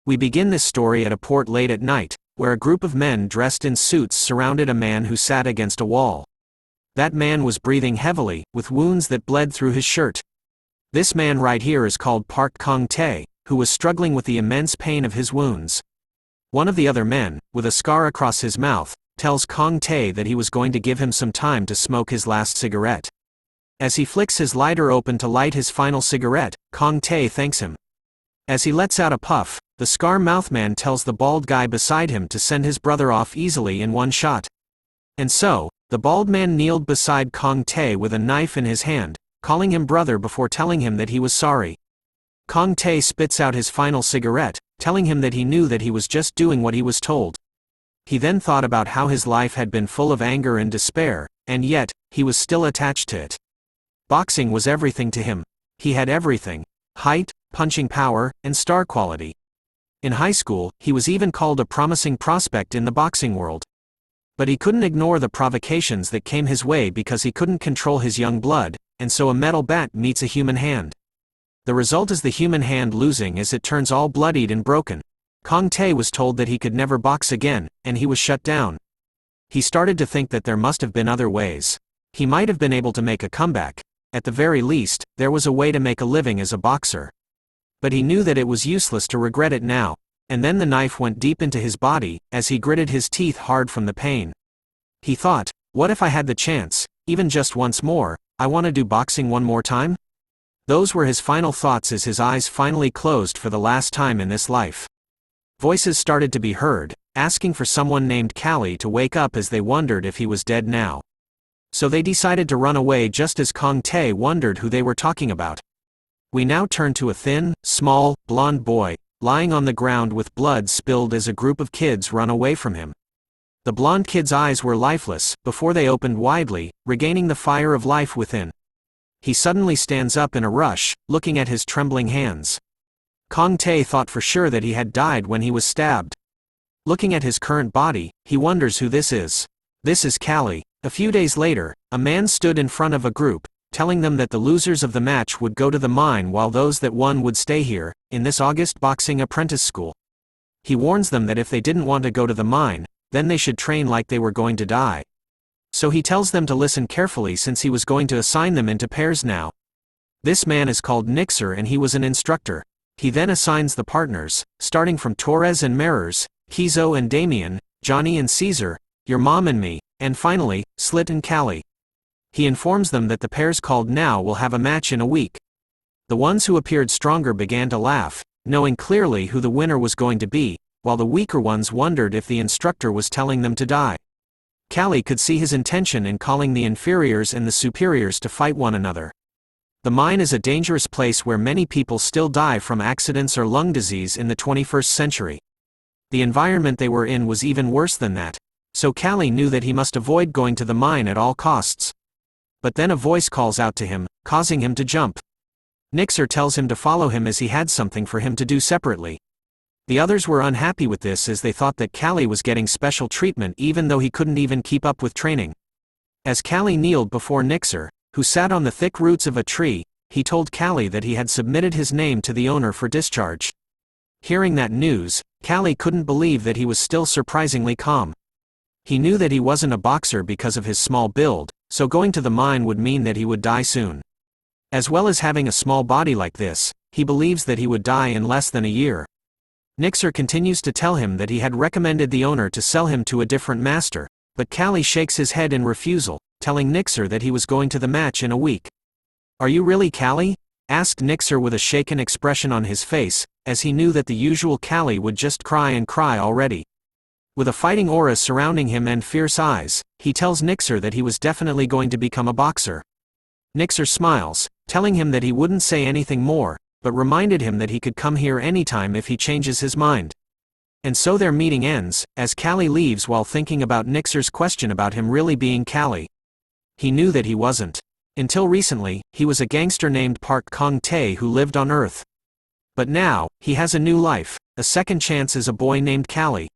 We begin this story at a port late at night, where a group of men dressed in suits surrounded a man who sat against a wall. That man was breathing heavily, with wounds that bled through his shirt. This man right here is called Park Kong-tae, who was struggling with the immense pain of his wounds. One of the other men, with a scar across his mouth, tells Kong-tae that he was going to give him some time to smoke his last cigarette. As he flicks his lighter open to light his final cigarette, Kong-tae thanks him. As he lets out a puff, the scar-mouthed man tells the bald guy beside him to send his brother off easily in one shot. And so, the bald man kneeled beside Kong-tae with a knife in his hand, calling him brother before telling him that he was sorry. Kong-tae spits out his final cigarette, telling him that he knew that he was just doing what he was told. He then thought about how his life had been full of anger and despair, and yet, he was still attached to it. Boxing was everything to him. He had everything: height, punching power, and star quality. In high school, he was even called a promising prospect in the boxing world. But he couldn't ignore the provocations that came his way because he couldn't control his young blood, and so a metal bat meets a human hand. The result is the human hand losing as it turns all bloodied and broken. Kong-tae was told that he could never box again, and he was shut down. He started to think that there must have been other ways. He might have been able to make a comeback. At the very least, there was a way to make a living as a boxer. But he knew that it was useless to regret it now, and then the knife went deep into his body, as he gritted his teeth hard from the pain. He thought, what if I had the chance, even just once more, I want to do boxing one more time? Those were his final thoughts as his eyes finally closed for the last time in this life. Voices started to be heard, asking for someone named Kalli to wake up as they wondered if he was dead now. So they decided to run away just as Kong-tae wondered who they were talking about. We now turn to a thin, small, blonde boy, lying on the ground with blood spilled as a group of kids run away from him. The blonde kid's eyes were lifeless, before they opened widely, regaining the fire of life within. He suddenly stands up in a rush, looking at his trembling hands. Kong-tae thought for sure that he had died when he was stabbed. Looking at his current body, he wonders who this is. This is Kalli. A few days later, a man stood in front of a group, telling them that the losers of the match would go to the mine while those that won would stay here, in this August boxing apprentice school. He warns them that if they didn't want to go to the mine, then they should train like they were going to die. So he tells them to listen carefully since he was going to assign them into pairs now. This man is called Nixer and he was an instructor. He then assigns the partners, starting from Torres and Mirrors, Kizo and Damien, Johnny and Caesar, your mom and me, and finally, Slit and Kalli. He informs them that the pairs called now will have a match in a week. The ones who appeared stronger began to laugh, knowing clearly who the winner was going to be, while the weaker ones wondered if the instructor was telling them to die. Kalli could see his intention in calling the inferiors and the superiors to fight one another. The mine is a dangerous place where many people still die from accidents or lung disease in the 21st century. The environment they were in was even worse than that, so Kalli knew that he must avoid going to the mine at all costs. But then a voice calls out to him, causing him to jump. Nixer tells him to follow him as he had something for him to do separately. The others were unhappy with this as they thought that Kalli was getting special treatment even though he couldn't even keep up with training. As Kalli kneeled before Nixer, who sat on the thick roots of a tree, he told Kalli that he had submitted his name to the owner for discharge. Hearing that news, Kalli couldn't believe that he was still surprisingly calm. He knew that he wasn't a boxer because of his small build, so going to the mine would mean that he would die soon. As well as having a small body like this, he believes that he would die in less than a year. Nixer continues to tell him that he had recommended the owner to sell him to a different master, but Kalli shakes his head in refusal, telling Nixer that he was going to the match in a week. Are you really Kalli? Asked Nixer with a shaken expression on his face, as he knew that the usual Kalli would just cry and cry already. With a fighting aura surrounding him and fierce eyes, he tells Nixer that he was definitely going to become a boxer. Nixer smiles, telling him that he wouldn't say anything more, but reminded him that he could come here anytime if he changes his mind. And so their meeting ends, as Kalli leaves while thinking about Nixer's question about him really being Kalli. He knew that he wasn't. Until recently, he was a gangster named Park Kong-tae who lived on Earth. But now, he has a new life, a second chance as a boy named Kalli.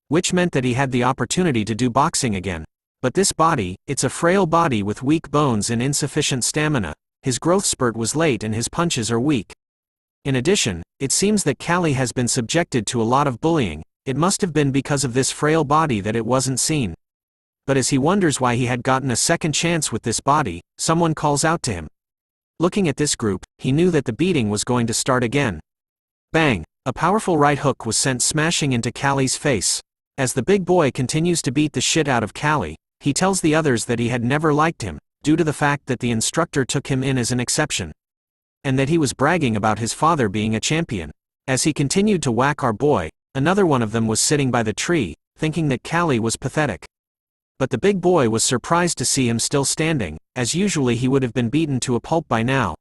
Which meant that he had the opportunity to do boxing again. But this body, it's a frail body with weak bones and insufficient stamina. His growth spurt was late and his punches are weak. In addition, it seems that Kalli has been subjected to a lot of bullying. It must have been because of this frail body that it wasn't seen. But as he wonders why he had gotten a second chance with this body, someone calls out to him. Looking at this group, he knew that the beating was going to start again. Bang! A powerful right hook was sent smashing into Kalli's face. As the big boy continues to beat the shit out of Kalli, he tells the others that he had never liked him, due to the fact that the instructor took him in as an exception. And that he was bragging about his father being a champion. As he continued to whack our boy, another one of them was sitting by the tree, thinking that Kalli was pathetic. But the big boy was surprised to see him still standing, as usually he would have been beaten to a pulp by now.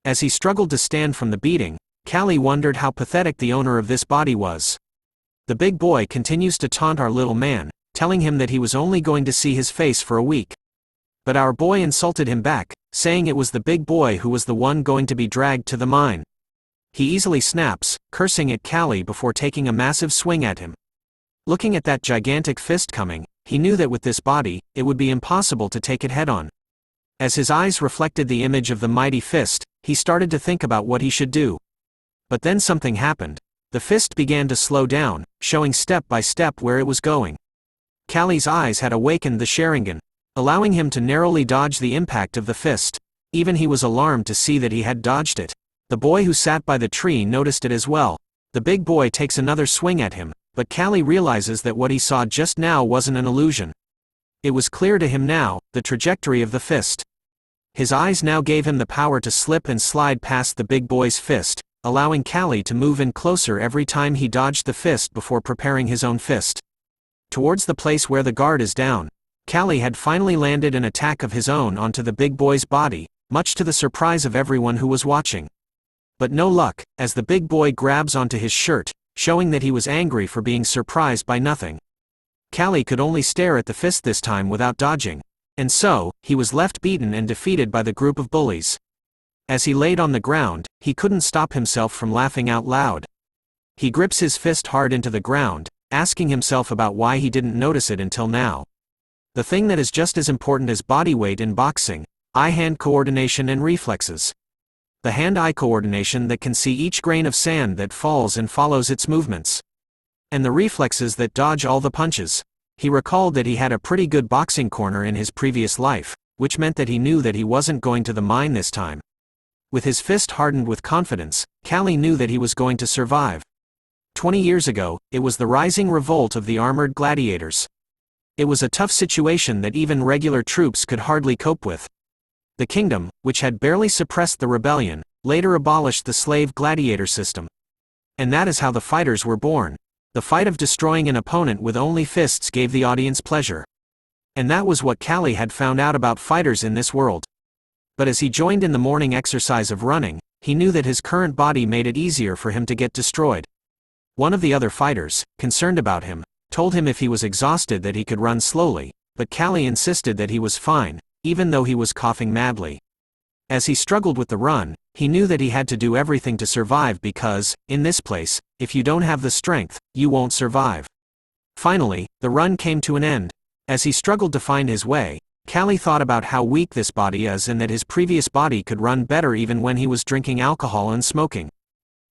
As he struggled to stand from the beating, Kalli wondered how pathetic the owner of this body was. The big boy continues to taunt our little man, telling him that he was only going to see his face for a week. But our boy insulted him back, saying it was the big boy who was the one going to be dragged to the mine. He easily snaps, cursing at Kalli before taking a massive swing at him. Looking at that gigantic fist coming, he knew that with this body, it would be impossible to take it head-on. As his eyes reflected the image of the mighty fist, he started to think about what he should do. But then something happened. The fist began to slow down, showing step by step where it was going. Kalli's eyes had awakened the Sharingan, allowing him to narrowly dodge the impact of the fist. Even he was alarmed to see that he had dodged it. The boy who sat by the tree noticed it as well. The big boy takes another swing at him, but Kalli realizes that what he saw just now wasn't an illusion. It was clear to him now, the trajectory of the fist. His eyes now gave him the power to slip and slide past the big boy's fist, allowing Kalli to move in closer every time he dodged the fist before preparing his own fist. Towards the place where the guard is down, Kalli had finally landed an attack of his own onto the big boy's body, much to the surprise of everyone who was watching. But no luck, as the big boy grabs onto his shirt, showing that he was angry for being surprised by nothing. Kalli could only stare at the fist this time without dodging. And so, he was left beaten and defeated by the group of bullies. As he laid on the ground, he couldn't stop himself from laughing out loud. He grips his fist hard into the ground, asking himself about why he didn't notice it until now. The thing that is just as important as body weight in boxing: eye-hand coordination and reflexes. The hand-eye coordination that can see each grain of sand that falls and follows its movements. And the reflexes that dodge all the punches. He recalled that he had a pretty good boxing corner in his previous life, which meant that he knew that he wasn't going to the mine this time. With his fist hardened with confidence, Kalli knew that he was going to survive. 20 years ago, it was the rising revolt of the armored gladiators. It was a tough situation that even regular troops could hardly cope with. The kingdom, which had barely suppressed the rebellion, later abolished the slave gladiator system. And that is how the fighters were born. The fight of destroying an opponent with only fists gave the audience pleasure. And that was what Kalli had found out about fighters in this world. But as he joined in the morning exercise of running, he knew that his current body made it easier for him to get destroyed. One of the other fighters, concerned about him, told him if he was exhausted that he could run slowly, but Kalli insisted that he was fine, even though he was coughing madly. As he struggled with the run, he knew that he had to do everything to survive because, in this place, if you don't have the strength, you won't survive. Finally, the run came to an end. As he struggled to find his way, Kalli thought about how weak this body is and that his previous body could run better even when he was drinking alcohol and smoking.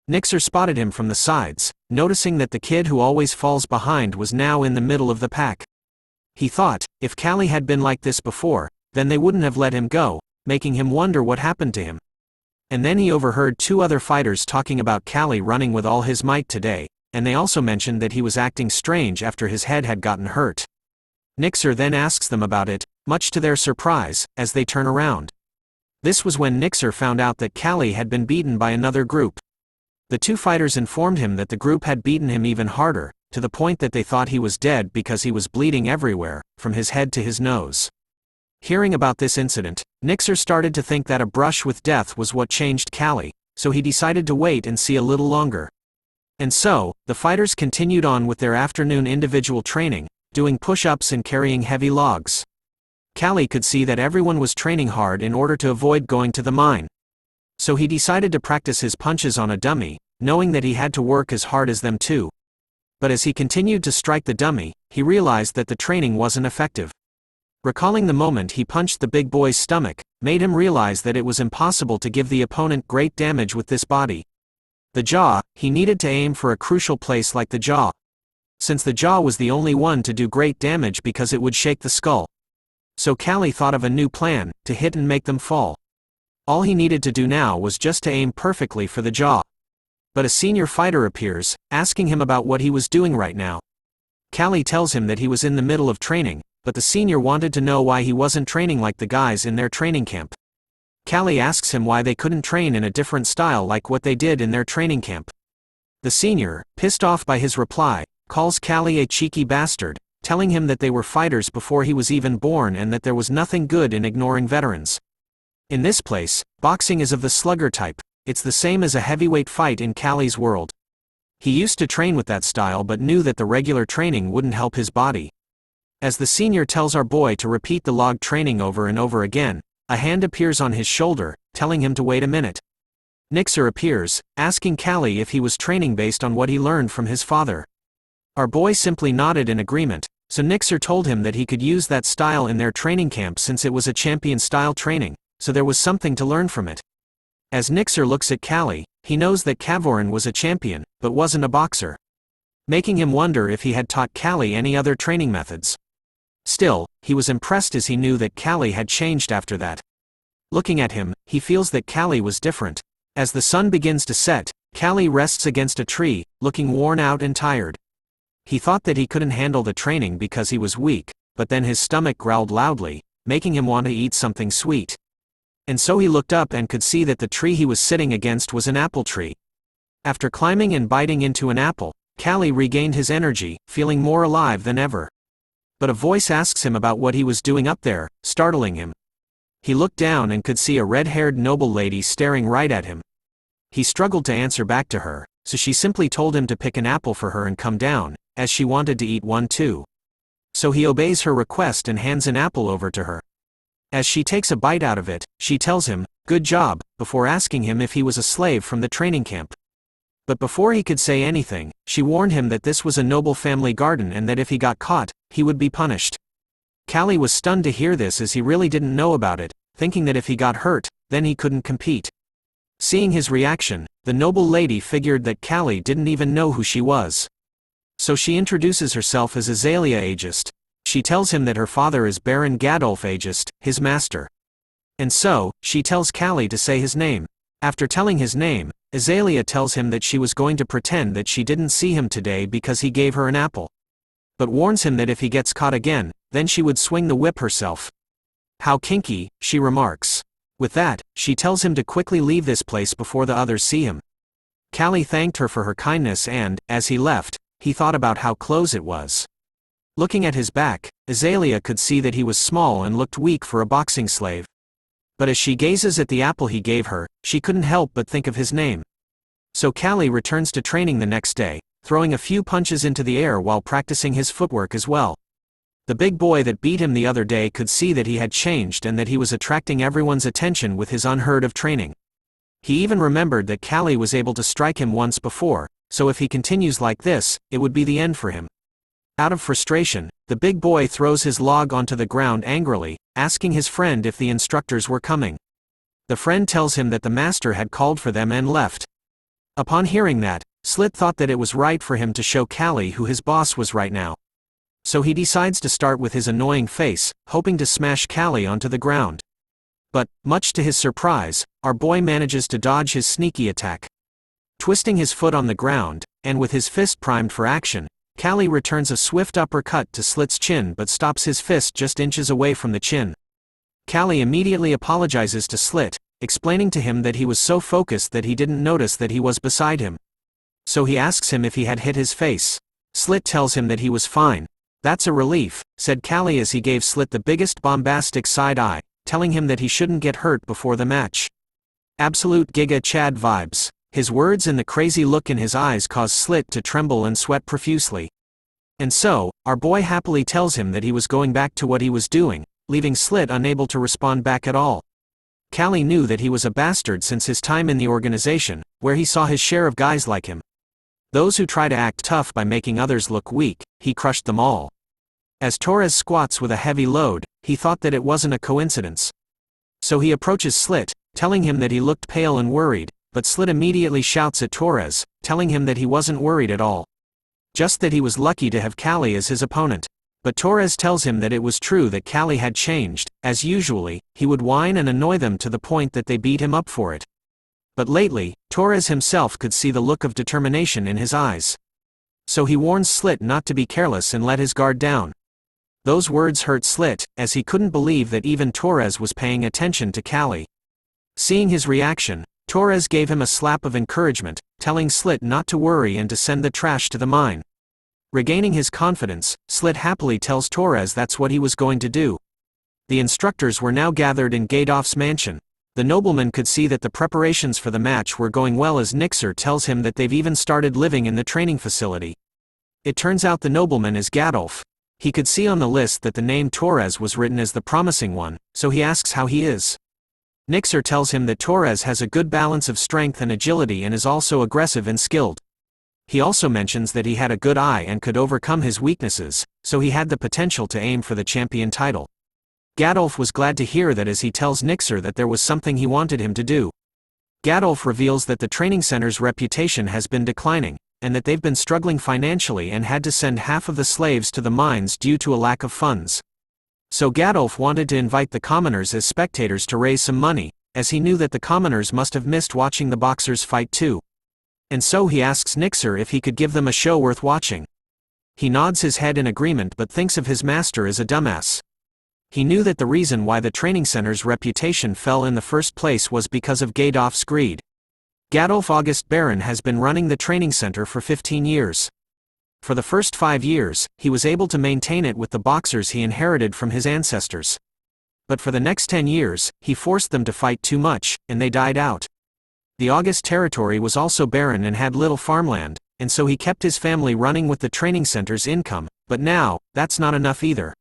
Nixer spotted him from the sides, noticing that the kid who always falls behind was now in the middle of the pack. He thought, if Kalli had been like this before, then they wouldn't have let him go, making him wonder what happened to him. And then he overheard two other fighters talking about Kalli running with all his might today, and they also mentioned that he was acting strange after his head had gotten hurt. Nixer then asks them about it, much to their surprise, as they turn around. This was when Nixer found out that Kalli had been beaten by another group. The two fighters informed him that the group had beaten him even harder, to the point that they thought he was dead because he was bleeding everywhere, from his head to his nose. Hearing about this incident, Nixer started to think that a brush with death was what changed Kalli, so he decided to wait and see a little longer. And so, the fighters continued on with their afternoon individual training, doing push-ups and carrying heavy logs. Kalli could see that everyone was training hard in order to avoid going to the mine. So he decided to practice his punches on a dummy, knowing that he had to work as hard as them too. But as he continued to strike the dummy, he realized that the training wasn't effective. Recalling the moment he punched the big boy's stomach, made him realize that it was impossible to give the opponent great damage with this body. The jaw, he needed to aim for a crucial place like the jaw. Since the jaw was the only one to do great damage because it would shake the skull. So Kalli thought of a new plan, to hit and make them fall. All he needed to do now was just to aim perfectly for the jaw. But a senior fighter appears, asking him about what he was doing right now. Kalli tells him that he was in the middle of training, but the senior wanted to know why he wasn't training like the guys in their training camp. Kalli asks him why they couldn't train in a different style like what they did in their training camp. The senior, pissed off by his reply, calls Kalli a cheeky bastard, telling him that they were fighters before he was even born and that there was nothing good in ignoring veterans. In this place, boxing is of the slugger type. It's the same as a heavyweight fight in Kalli's world. He used to train with that style but knew that the regular training wouldn't help his body. As the senior tells our boy to repeat the log training over and over again, a hand appears on his shoulder, telling him to wait a minute. Nixer appears, asking Kalli if he was training based on what he learned from his father. Our boy simply nodded in agreement, so Nixer told him that he could use that style in their training camp since it was a champion-style training, so there was something to learn from it. As Nixer looks at Kalli, he knows that Kavorin was a champion, but wasn't a boxer. Making him wonder if he had taught Kalli any other training methods. Still, he was impressed as he knew that Kalli had changed after that. Looking at him, he feels that Kalli was different. As the sun begins to set, Kalli rests against a tree, looking worn out and tired. He thought that he couldn't handle the training because he was weak, but then his stomach growled loudly, making him want to eat something sweet. And so he looked up and could see that the tree he was sitting against was an apple tree. After climbing and biting into an apple, Kalli regained his energy, feeling more alive than ever. But a voice asks him about what he was doing up there, startling him. He looked down and could see a red-haired noble lady staring right at him. He struggled to answer back to her, so she simply told him to pick an apple for her and come down, as she wanted to eat one too. So he obeys her request and hands an apple over to her. As she takes a bite out of it, she tells him, "Good job," before asking him if he was a slave from the training camp. But before he could say anything, she warned him that this was a noble family garden and that if he got caught, he would be punished. Kalli was stunned to hear this as he really didn't know about it, thinking that if he got hurt, then he couldn't compete. Seeing his reaction, the noble lady figured that Kalli didn't even know who she was. So she introduces herself as Azalea Aegist. She tells him that her father is Baron Gadolf Aegist, his master. And so, she tells Kalli to say his name. After telling his name, Azalea tells him that she was going to pretend that she didn't see him today because he gave her an apple. But warns him that if he gets caught again, then she would swing the whip herself. "How kinky," she remarks. With that, she tells him to quickly leave this place before the others see him. Kalli thanked her for her kindness and, as he left, he thought about how close it was. Looking at his back, Azalea could see that he was small and looked weak for a boxing slave. But as she gazes at the apple he gave her, she couldn't help but think of his name. So Kalli returns to training the next day, throwing a few punches into the air while practicing his footwork as well. The big boy that beat him the other day could see that he had changed and that he was attracting everyone's attention with his unheard of training. He even remembered that Kalli was able to strike him once before, so if he continues like this, it would be the end for him. Out of frustration, the big boy throws his log onto the ground angrily, asking his friend if the instructors were coming. The friend tells him that the master had called for them and left. Upon hearing that, Slit thought that it was right for him to show Kalli who his boss was right now. So he decides to start with his annoying face, hoping to smash Kalli onto the ground. But, much to his surprise, our boy manages to dodge his sneaky attack. Twisting his foot on the ground, and with his fist primed for action, Kalli returns a swift uppercut to Slit's chin but stops his fist just inches away from the chin. Kalli immediately apologizes to Slit, explaining to him that he was so focused that he didn't notice that he was beside him. So he asks him if he had hit his face. Slit tells him that he was fine. "That's a relief," said Kalli as he gave Slit the biggest bombastic side eye, telling him that he shouldn't get hurt before the match. Absolute Giga Chad vibes. His words and the crazy look in his eyes cause Slit to tremble and sweat profusely. And so, our boy happily tells him that he was going back to what he was doing, leaving Slit unable to respond back at all. Kalli knew that he was a bastard since his time in the organization, where he saw his share of guys like him. Those who try to act tough by making others look weak, he crushed them all. As Torres squats with a heavy load, he thought that it wasn't a coincidence. So he approaches Slit, telling him that he looked pale and worried, but Slit immediately shouts at Torres, telling him that he wasn't worried at all. Just that he was lucky to have Kalli as his opponent. But Torres tells him that it was true that Kalli had changed. As usually, he would whine and annoy them to the point that they beat him up for it. But lately, Torres himself could see the look of determination in his eyes. So he warns Slit not to be careless and let his guard down. Those words hurt Slit, as he couldn't believe that even Torres was paying attention to Kalli. Seeing his reaction, Torres gave him a slap of encouragement, telling Slit not to worry and to send the trash to the mine. Regaining his confidence, Slit happily tells Torres that's what he was going to do. The instructors were now gathered in Gadolf's mansion. The nobleman could see that the preparations for the match were going well as Nixer tells him that they've even started living in the training facility. It turns out the nobleman is Gadolf. He could see on the list that the name Torres was written as the promising one, so he asks how he is. Nixer tells him that Torres has a good balance of strength and agility and is also aggressive and skilled. He also mentions that he had a good eye and could overcome his weaknesses, so he had the potential to aim for the champion title. Gadolf was glad to hear that as he tells Nixer that there was something he wanted him to do. Gadolf reveals that the training center's reputation has been declining, and that they've been struggling financially and had to send half of the slaves to the mines due to a lack of funds. So Gadolf wanted to invite the commoners as spectators to raise some money, as he knew that the commoners must have missed watching the boxers fight too. And so he asks Nixer if he could give them a show worth watching. He nods his head in agreement but thinks of his master as a dumbass. He knew that the reason why the training center's reputation fell in the first place was because of Gadolf's greed. Gadolf August Baron has been running the training center for 15 years. For the first 5 years, he was able to maintain it with the boxers he inherited from his ancestors. But for the next 10 years, he forced them to fight too much, and they died out. The August territory was also barren and had little farmland, and so he kept his family running with the training center's income, but now, that's not enough either.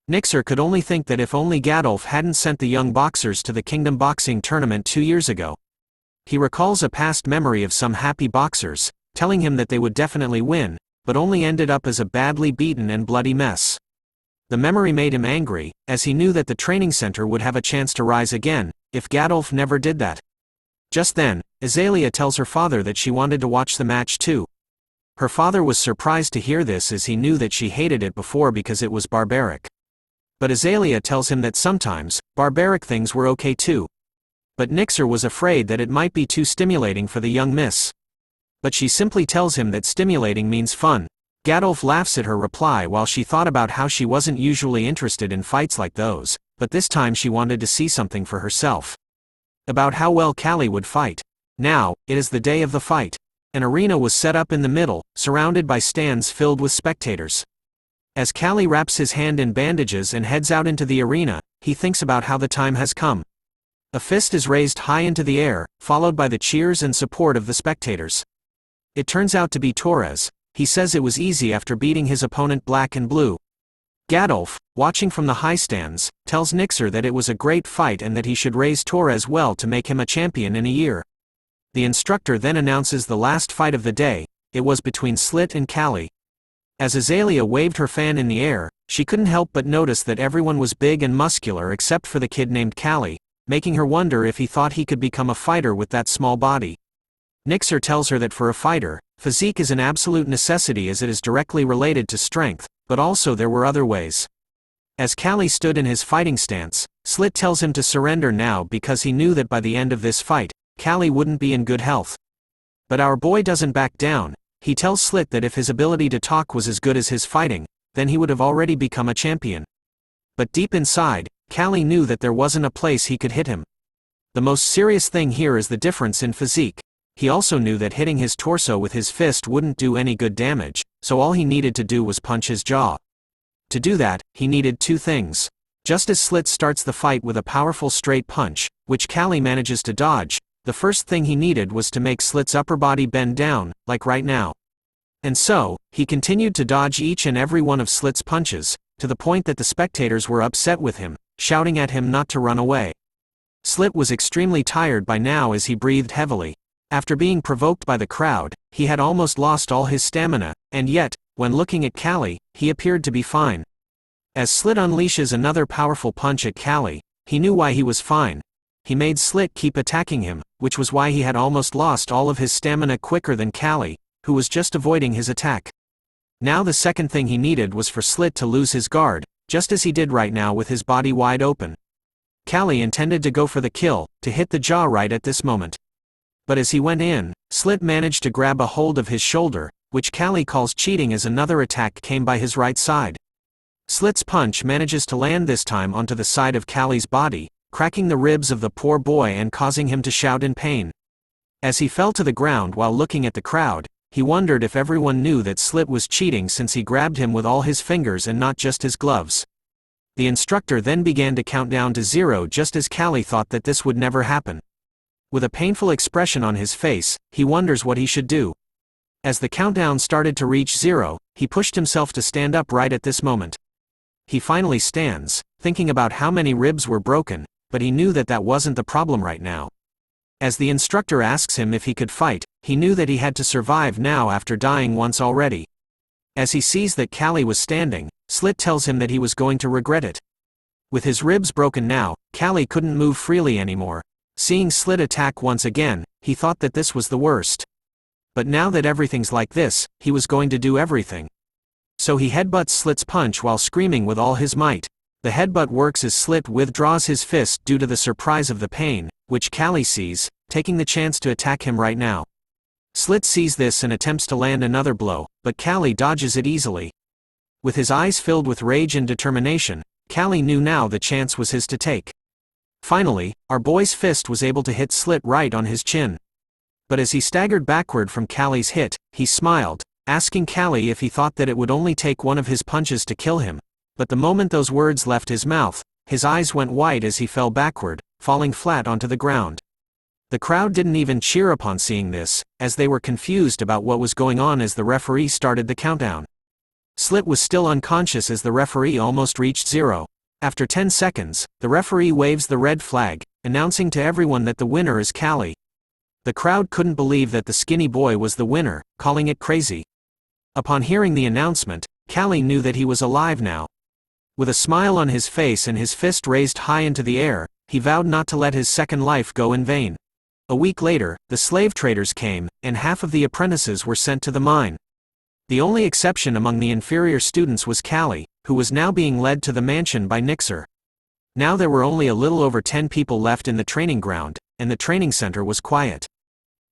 Nixer could only think that if only Gadolf hadn't sent the young boxers to the Kingdom Boxing Tournament 2 years ago. He recalls a past memory of some happy boxers, telling him that they would definitely win, but only ended up as a badly beaten and bloody mess. The memory made him angry, as he knew that the training center would have a chance to rise again, if Gadolf never did that. Just then, Azalea tells her father that she wanted to watch the match too. Her father was surprised to hear this as he knew that she hated it before because it was barbaric. But Azalea tells him that sometimes, barbaric things were okay too. But Nixer was afraid that it might be too stimulating for the young miss. But she simply tells him that stimulating means fun. Gadolf laughs at her reply while she thought about how she wasn't usually interested in fights like those, but this time she wanted to see something for herself. About how well Kalli would fight. Now, it is the day of the fight. An arena was set up in the middle, surrounded by stands filled with spectators. As Kalli wraps his hand in bandages and heads out into the arena, he thinks about how the time has come. A fist is raised high into the air, followed by the cheers and support of the spectators. It turns out to be Torres. He says it was easy after beating his opponent black and blue. Gadolf, watching from the high stands, tells Nixer that it was a great fight and that he should raise Torres well to make him a champion in a year. The instructor then announces the last fight of the day. It was between Slit and Kalli. As Azalea waved her fan in the air, she couldn't help but notice that everyone was big and muscular except for the kid named Kalli, making her wonder if he thought he could become a fighter with that small body. Nixer tells her that for a fighter, physique is an absolute necessity as it is directly related to strength, but also there were other ways. As Kalli stood in his fighting stance, Slit tells him to surrender now because he knew that by the end of this fight, Kalli wouldn't be in good health. But our boy doesn't back down. He tells Slit that if his ability to talk was as good as his fighting, then he would have already become a champion. But deep inside, Kalli knew that there wasn't a place he could hit him. The most serious thing here is the difference in physique. He also knew that hitting his torso with his fist wouldn't do any good damage, so all he needed to do was punch his jaw. To do that, he needed two things. Just as Slit starts the fight with a powerful straight punch, which Kalli manages to dodge, the first thing he needed was to make Slit's upper body bend down, like right now. And so, he continued to dodge each and every one of Slit's punches, to the point that the spectators were upset with him, shouting at him not to run away. Slit was extremely tired by now as he breathed heavily. After being provoked by the crowd, he had almost lost all his stamina, and yet, when looking at Kalli, he appeared to be fine. As Slit unleashes another powerful punch at Kalli, he knew why he was fine. he made Slit keep attacking him, which was why he had almost lost all of his stamina quicker than Kalli, who was just avoiding his attack. Now the second thing he needed was for Slit to lose his guard, just as he did right now with his body wide open. Kalli intended to go for the kill, to hit the jaw right at this moment. But as he went in, Slit managed to grab a hold of his shoulder, which Kalli calls cheating as another attack came by his right side. Slit's punch manages to land this time onto the side of Kalli's body, cracking the ribs of the poor boy and causing him to shout in pain. As he fell to the ground while looking at the crowd, he wondered if everyone knew that Slit was cheating since he grabbed him with all his fingers and not just his gloves. The instructor then began to count down to 0 just as Kalli thought that this would never happen. With a painful expression on his face, he wonders what he should do. As the countdown started to reach 0, he pushed himself to stand up right at this moment. He finally stands, thinking about how many ribs were broken, but he knew that that wasn't the problem right now. As the instructor asks him if he could fight, he knew that he had to survive now after dying once already. As he sees that Kalli was standing, Slit tells him that he was going to regret it. With his ribs broken now, Kalli couldn't move freely anymore. Seeing Slit attack once again, he thought that this was the worst. But now that everything's like this, he was going to do everything. So he headbutts Slit's punch while screaming with all his might. The headbutt works as Slit withdraws his fist due to the surprise of the pain, which Kalli sees, taking the chance to attack him right now. Slit sees this and attempts to land another blow, but Kalli dodges it easily. With his eyes filled with rage and determination, Kalli knew now the chance was his to take. Finally, our boy's fist was able to hit Slit right on his chin. But as he staggered backward from Kalli's hit, he smiled, asking Kalli if he thought that it would only take one of his punches to kill him. But the moment those words left his mouth, his eyes went white as he fell backward, falling flat onto the ground. The crowd didn't even cheer upon seeing this, as they were confused about what was going on as the referee started the countdown. Slit was still unconscious as the referee almost reached 0. After 10 seconds, the referee waves the red flag, announcing to everyone that the winner is Kalli. The crowd couldn't believe that the skinny boy was the winner, calling it crazy. Upon hearing the announcement, Kalli knew that he was alive now. With a smile on his face and his fist raised high into the air, he vowed not to let his second life go in vain. A week later, the slave traders came, and half of the apprentices were sent to the mine. The only exception among the inferior students was Kalli, who was now being led to the mansion by Nixer. Now there were only a little over 10 people left in the training ground, and the training center was quiet.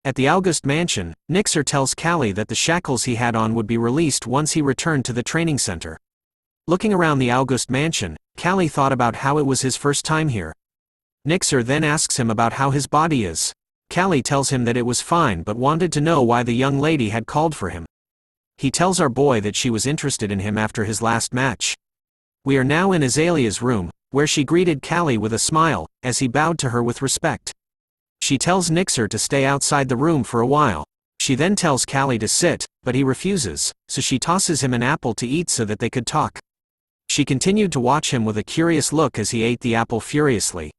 At the August mansion, Nixer tells Kalli that the shackles he had on would be released once he returned to the training center. Looking around the August mansion, Kalli thought about how it was his first time here. Nixer then asks him about how his body is. Kalli tells him that it was fine but wanted to know why the young lady had called for him. He tells our boy that she was interested in him after his last match. We are now in Azalea's room, where she greeted Kalli with a smile, as he bowed to her with respect. She tells Nixer to stay outside the room for a while. She then tells Kalli to sit, but he refuses, so she tosses him an apple to eat so that they could talk. She continued to watch him with a curious look as he ate the apple furiously.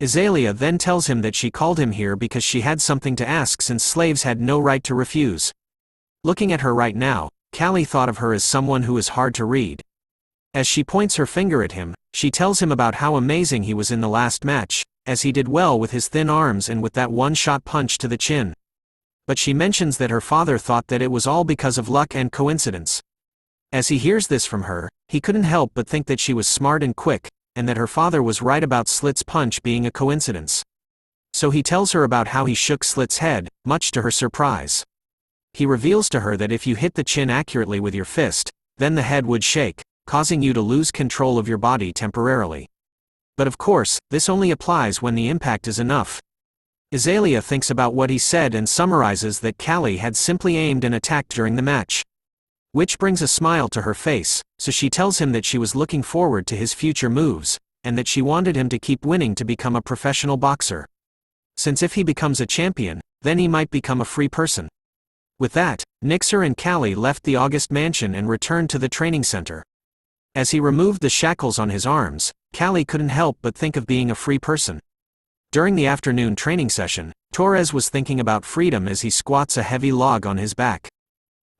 Azalea then tells him that she called him here because she had something to ask since slaves had no right to refuse. Looking at her right now, Kalli thought of her as someone who is hard to read. As she points her finger at him, she tells him about how amazing he was in the last match, as he did well with his thin arms and with that one-shot punch to the chin. But she mentions that her father thought that it was all because of luck and coincidence. As he hears this from her, he couldn't help but think that she was smart and quick, and that her father was right about Slit's punch being a coincidence. So he tells her about how he shook Slit's head, much to her surprise. He reveals to her that if you hit the chin accurately with your fist, then the head would shake, causing you to lose control of your body temporarily. But of course, this only applies when the impact is enough. Azalea thinks about what he said and summarizes that Kalli had simply aimed and attacked during the match. Which brings a smile to her face, so she tells him that she was looking forward to his future moves, and that she wanted him to keep winning to become a professional boxer. Since if he becomes a champion, then he might become a free person. With that, Nixer and Kalli left the August mansion and returned to the training center. As he removed the shackles on his arms, Kalli couldn't help but think of being a free person. During the afternoon training session, Torres was thinking about freedom as he squats a heavy log on his back.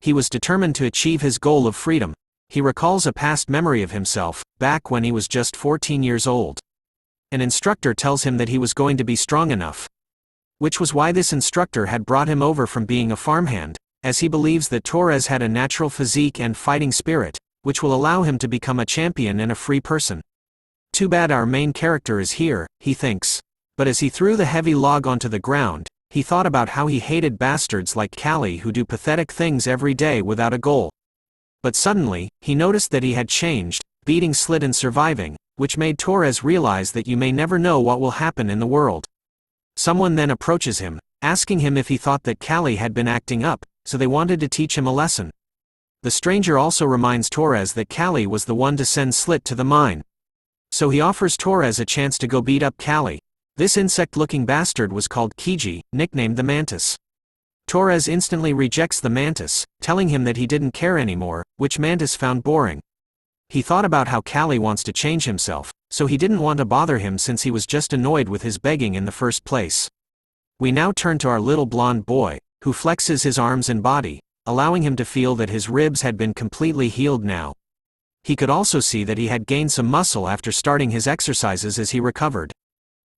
He was determined to achieve his goal of freedom. He recalls a past memory of himself, back when he was just 14 years old. An instructor tells him that he was going to be strong enough. Which was why this instructor had brought him over from being a farmhand, as he believes that Torres had a natural physique and fighting spirit, which will allow him to become a champion and a free person. Too bad our main character is here, he thinks. But as he threw the heavy log onto the ground, he thought about how he hated bastards like Kalli who do pathetic things every day without a goal. But suddenly, he noticed that he had changed, beating Slit and surviving, which made Torres realize that you may never know what will happen in the world. Someone then approaches him, asking him if he thought that Kalli had been acting up, so they wanted to teach him a lesson. The stranger also reminds Torres that Kalli was the one to send Slit to the mine. So he offers Torres a chance to go beat up Kalli. This insect-looking bastard was called Kiji, nicknamed the Mantis. Torres instantly rejects the Mantis, telling him that he didn't care anymore, which Mantis found boring. He thought about how Kalli wants to change himself, so he didn't want to bother him since he was just annoyed with his begging in the first place. We now turn to our little blonde boy, who flexes his arms and body, allowing him to feel that his ribs had been completely healed now. He could also see that he had gained some muscle after starting his exercises as he recovered.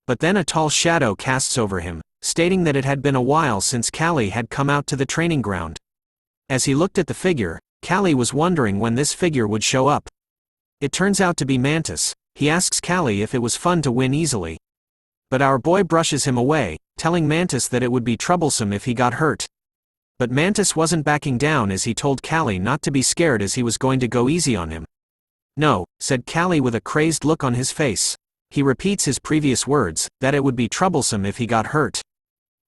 But then a tall shadow casts over him, stating that it had been a while since Kalli had come out to the training ground. As he looked at the figure, Kalli was wondering when this figure would show up. It turns out to be Mantis. He asks Kalli if it was fun to win easily. But our boy brushes him away, telling Mantis that it would be troublesome if he got hurt. But Mantis wasn't backing down as he told Kalli not to be scared as he was going to go easy on him. No, said Kalli with a crazed look on his face. He repeats his previous words, that it would be troublesome if he got hurt.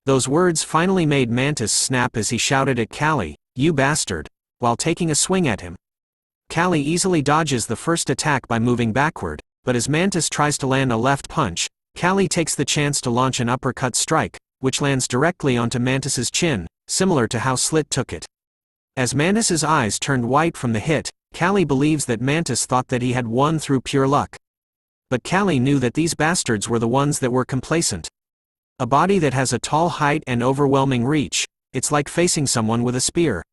Those words finally made Mantis snap as he shouted at Kalli, "You bastard," while taking a swing at him. Kalli easily dodges the first attack by moving backward, but as Mantis tries to land a left punch, Kalli takes the chance to launch an uppercut strike, which lands directly onto Mantis's chin, similar to how Slit took it. As Mantis's eyes turned white from the hit, Kalli believes that Mantis thought that he had won through pure luck. But Kalli knew that these bastards were the ones that were complacent. A body that has a tall height and overwhelming reach, it's like facing someone with a spear.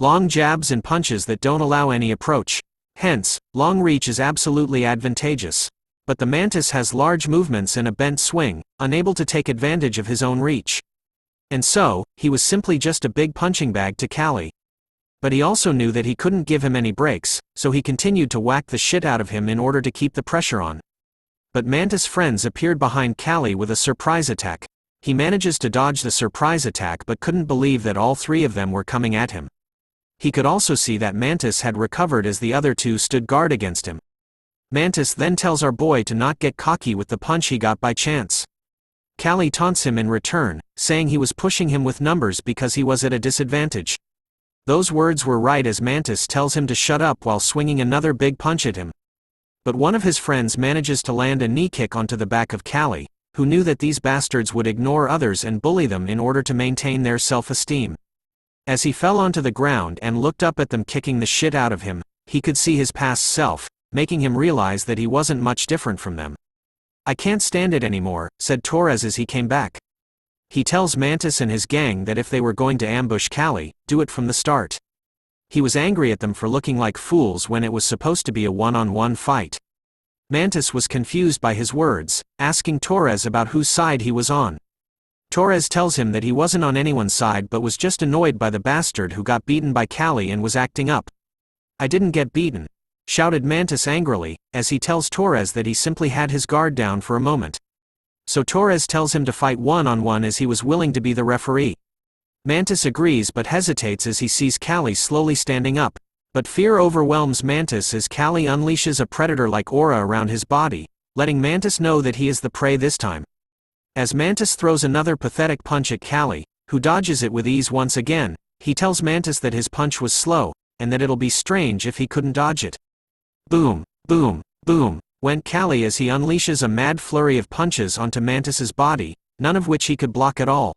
Long jabs and punches that don't allow any approach. Hence, long reach is absolutely advantageous. But the Mantis has large movements and a bent swing, unable to take advantage of his own reach. And so, he was simply just a big punching bag to Kalli. But he also knew that he couldn't give him any breaks, so he continued to whack the shit out of him in order to keep the pressure on. But Mantis' friends appeared behind Kalli with a surprise attack. He manages to dodge the surprise attack but couldn't believe that all three of them were coming at him. He could also see that Mantis had recovered as the other two stood guard against him. Mantis then tells our boy to not get cocky with the punch he got by chance. Kalli taunts him in return, saying he was pushing him with numbers because he was at a disadvantage. Those words were right as Mantis tells him to shut up while swinging another big punch at him. But one of his friends manages to land a knee kick onto the back of Kalli, who knew that these bastards would ignore others and bully them in order to maintain their self-esteem. As he fell onto the ground and looked up at them kicking the shit out of him, he could see his past self, making him realize that he wasn't much different from them. "I can't stand it anymore," said Torres as he came back. He tells Mantis and his gang that if they were going to ambush Kalli, do it from the start. He was angry at them for looking like fools when it was supposed to be a one-on-one fight. Mantis was confused by his words, asking Torres about whose side he was on. Torres tells him that he wasn't on anyone's side but was just annoyed by the bastard who got beaten by Kalli and was acting up. "I didn't get beaten," shouted Mantis angrily, as he tells Torres that he simply had his guard down for a moment. So Torres tells him to fight one-on-one as he was willing to be the referee. Mantis agrees but hesitates as he sees Kalli slowly standing up, but fear overwhelms Mantis as Kalli unleashes a predator-like aura around his body, letting Mantis know that he is the prey this time. As Mantis throws another pathetic punch at Kalli, who dodges it with ease once again, he tells Mantis that his punch was slow, and that it'll be strange if he couldn't dodge it. Boom, boom, boom, went Kalli as he unleashes a mad flurry of punches onto Mantis's body, none of which he could block at all.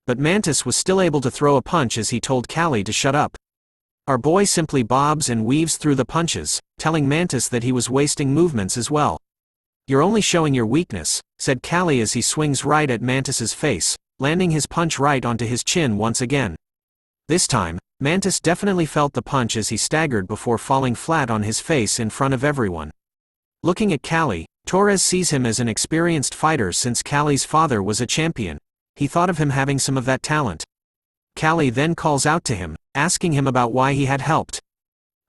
But Mantis was still able to throw a punch as he told Kalli to shut up. Our boy simply bobs and weaves through the punches, telling Mantis that he was wasting movements as well. "You're only showing your weakness," said Kalli as he swings right at Mantis's face, landing his punch right onto his chin once again. This time, Mantis definitely felt the punch as he staggered before falling flat on his face in front of everyone. Looking at Kalli, Torres sees him as an experienced fighter since Kalli's father was a champion. He thought of him having some of that talent. Kalli then calls out to him, asking him about why he had helped.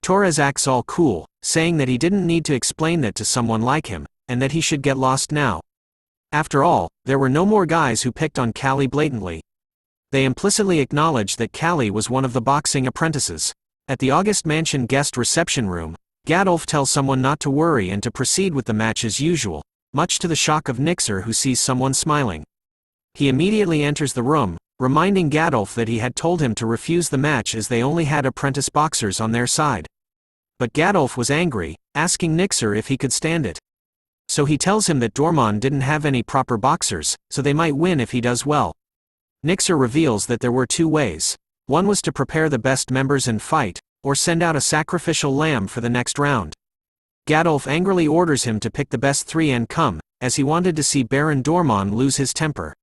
Torres acts all cool, saying that he didn't need to explain that to someone like him, and that he should get lost now. After all, there were no more guys who picked on Kalli blatantly. They implicitly acknowledged that Kalli was one of the boxing apprentices. At the August Mansion guest reception room, Gadolf tells someone not to worry and to proceed with the match as usual, much to the shock of Nixer, who sees someone smiling. He immediately enters the room, reminding Gadolf that he had told him to refuse the match as they only had apprentice boxers on their side. But Gadolf was angry, asking Nixer if he could stand it. So he tells him that Dormon didn't have any proper boxers, so they might win if he does well. Nixer reveals that there were two ways. One was to prepare the best members and fight, or send out a sacrificial lamb for the next round. Gadolf angrily orders him to pick the best three and come, as he wanted to see Baron Dormon lose his temper.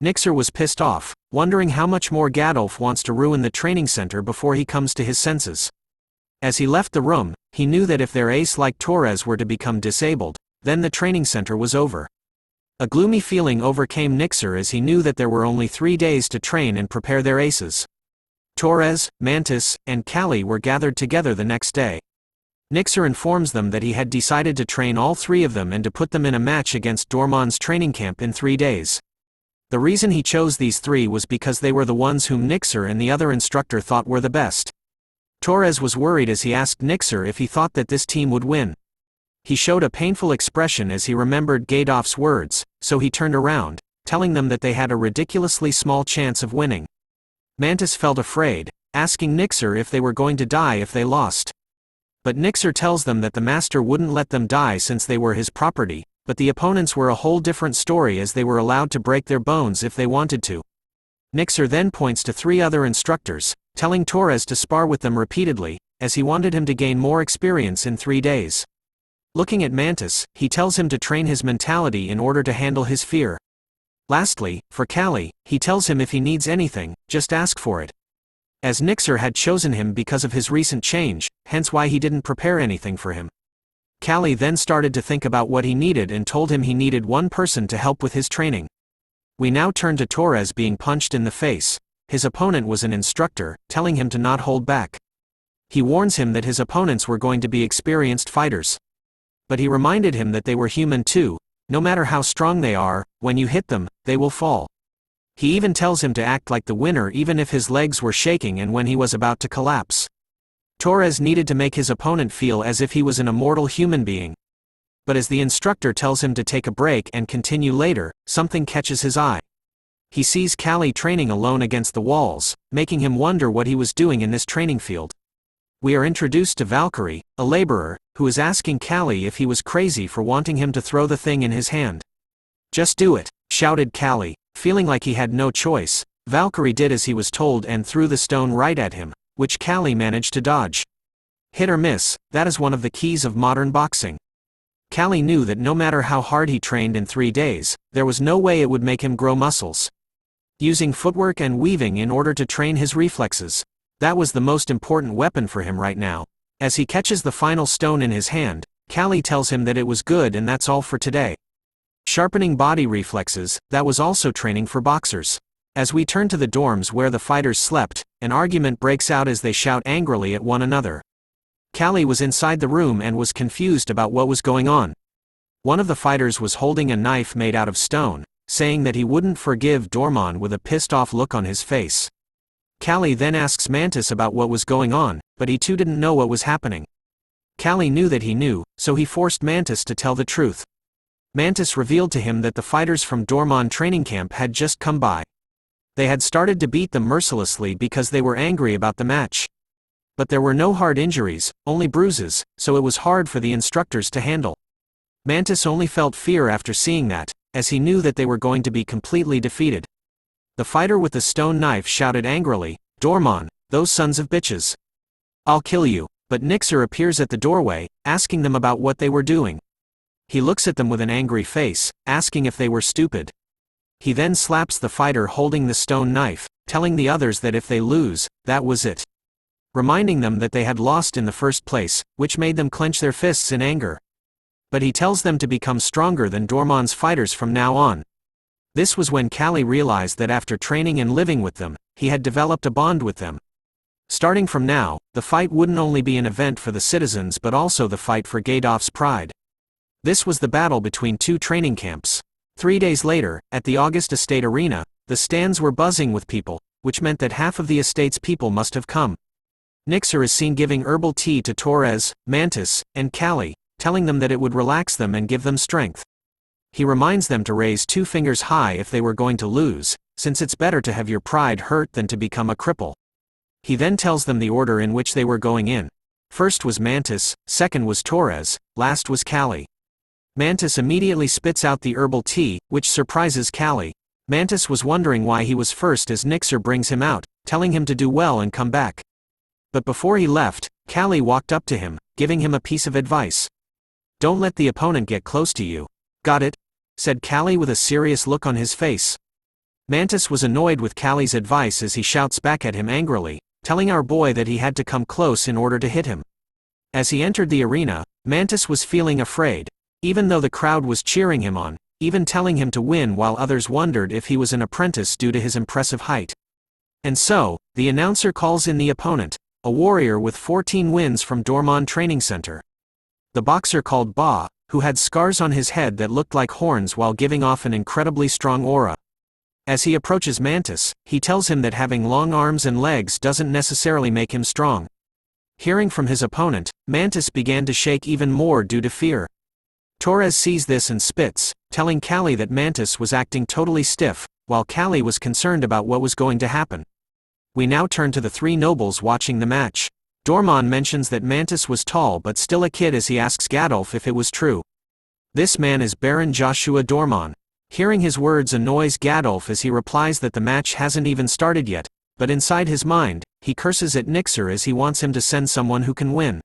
Nixer was pissed off, wondering how much more Gadolf wants to ruin the training center before he comes to his senses. As he left the room, he knew that if their ace like Torres were to become disabled, then the training center was over. A gloomy feeling overcame Nixer as he knew that there were only 3 days to train and prepare their aces. Torres, Mantis, and Kalli were gathered together the next day. Nixer informs them that he had decided to train all 3 of them and to put them in a match against Dormon's training camp in 3 days. The reason he chose these 3 was because they were the ones whom Nixer and the other instructor thought were the best. Torres was worried as he asked Nixer if he thought that this team would win. He showed a painful expression as he remembered Gadolf's words, so he turned around, telling them that they had a ridiculously small chance of winning. Mantis felt afraid, asking Nixer if they were going to die if they lost. But Nixer tells them that the master wouldn't let them die since they were his property, but the opponents were a whole different story as they were allowed to break their bones if they wanted to. Nixer then points to 3 other instructors, telling Torres to spar with them repeatedly, as he wanted him to gain more experience in 3 days. Looking at Mantis, he tells him to train his mentality in order to handle his fear. Lastly, for Kalli, he tells him if he needs anything, just ask for it. As Nixer had chosen him because of his recent change, hence why he didn't prepare anything for him. Kalli then started to think about what he needed and told him he needed one person to help with his training. We now turn to Torres being punched in the face. His opponent was an instructor, telling him to not hold back. He warns him that his opponents were going to be experienced fighters. But he reminded him that they were human too. No matter how strong they are, when you hit them, they will fall. He even tells him to act like the winner even if his legs were shaking and when he was about to collapse. Torres needed to make his opponent feel as if he was an immortal human being. But as the instructor tells him to take a break and continue later, something catches his eye. He sees Kalli training alone against the walls, making him wonder what he was doing in this training field. We are introduced to Valkyrie, a laborer, who is asking Kalli if he was crazy for wanting him to throw the thing in his hand. "Just do it," shouted Kalli. Feeling like he had no choice, Valkyrie did as he was told and threw the stone right at him, which Kalli managed to dodge. Hit or miss, that is one of the keys of modern boxing. Kalli knew that no matter how hard he trained in 3 days, there was no way it would make him grow muscles. Using footwork and weaving in order to train his reflexes. That was the most important weapon for him right now. As he catches the final stone in his hand, Kalli tells him that it was good and that's all for today. Sharpening body reflexes, that was also training for boxers. As we turn to the dorms where the fighters slept, an argument breaks out as they shout angrily at one another. Kalli was inside the room and was confused about what was going on. One of the fighters was holding a knife made out of stone, saying that he wouldn't forgive Dormon with a pissed-off look on his face. Kalli then asks Mantis about what was going on, but he too didn't know what was happening. Kalli knew that he knew, so he forced Mantis to tell the truth. Mantis revealed to him that the fighters from Dormon training camp had just come by. They had started to beat them mercilessly because they were angry about the match. But there were no hard injuries, only bruises, so it was hard for the instructors to handle. Mantis only felt fear after seeing that, as he knew that they were going to be completely defeated. The fighter with the stone knife shouted angrily, "Dormon, those sons of bitches. I'll kill you," but Nixer appears at the doorway, asking them about what they were doing. He looks at them with an angry face, asking if they were stupid. He then slaps the fighter holding the stone knife, telling the others that if they lose, that was it. Reminding them that they had lost in the first place, which made them clench their fists in anger. But he tells them to become stronger than Dormon's fighters from now on. This was when Kalli realized that after training and living with them, he had developed a bond with them. Starting from now, the fight wouldn't only be an event for the citizens but also the fight for Gadolf's pride. This was the battle between two training camps. 3 days later, at the August Estate Arena, the stands were buzzing with people, which meant that half of the estate's people must have come. Nixer is seen giving herbal tea to Torres, Mantis, and Kalli, telling them that it would relax them and give them strength. He reminds them to raise 2 fingers high if they were going to lose, since it's better to have your pride hurt than to become a cripple. He then tells them the order in which they were going in. First was Mantis, second was Torres, last was Kalli. Mantis immediately spits out the herbal tea, which surprises Kalli. Mantis was wondering why he was first as Nixer brings him out, telling him to do well and come back. But before he left, Kalli walked up to him, giving him a piece of advice. "Don't let the opponent get close to you. Got it?" said Kalli with a serious look on his face. Mantis was annoyed with Kalli's advice as he shouts back at him angrily, telling our boy that he had to come close in order to hit him. As he entered the arena, Mantis was feeling afraid, even though the crowd was cheering him on, even telling him to win while others wondered if he was an apprentice due to his impressive height. And so, the announcer calls in the opponent, a warrior with 14 wins from Dormon Training Center. The boxer called Ba, who had scars on his head that looked like horns while giving off an incredibly strong aura. As he approaches Mantis, he tells him that having long arms and legs doesn't necessarily make him strong. Hearing from his opponent, Mantis began to shake even more due to fear. Torres sees this and spits, telling Kalli that Mantis was acting totally stiff, while Kalli was concerned about what was going to happen. We now turn to the 3 nobles watching the match. Dormon mentions that Mantis was tall but still a kid as he asks Gadolf if it was true. This man is Baron Joshua Dormon. Hearing his words annoys Gadolf as he replies that the match hasn't even started yet, but inside his mind, he curses at Nixer as he wants him to send someone who can win.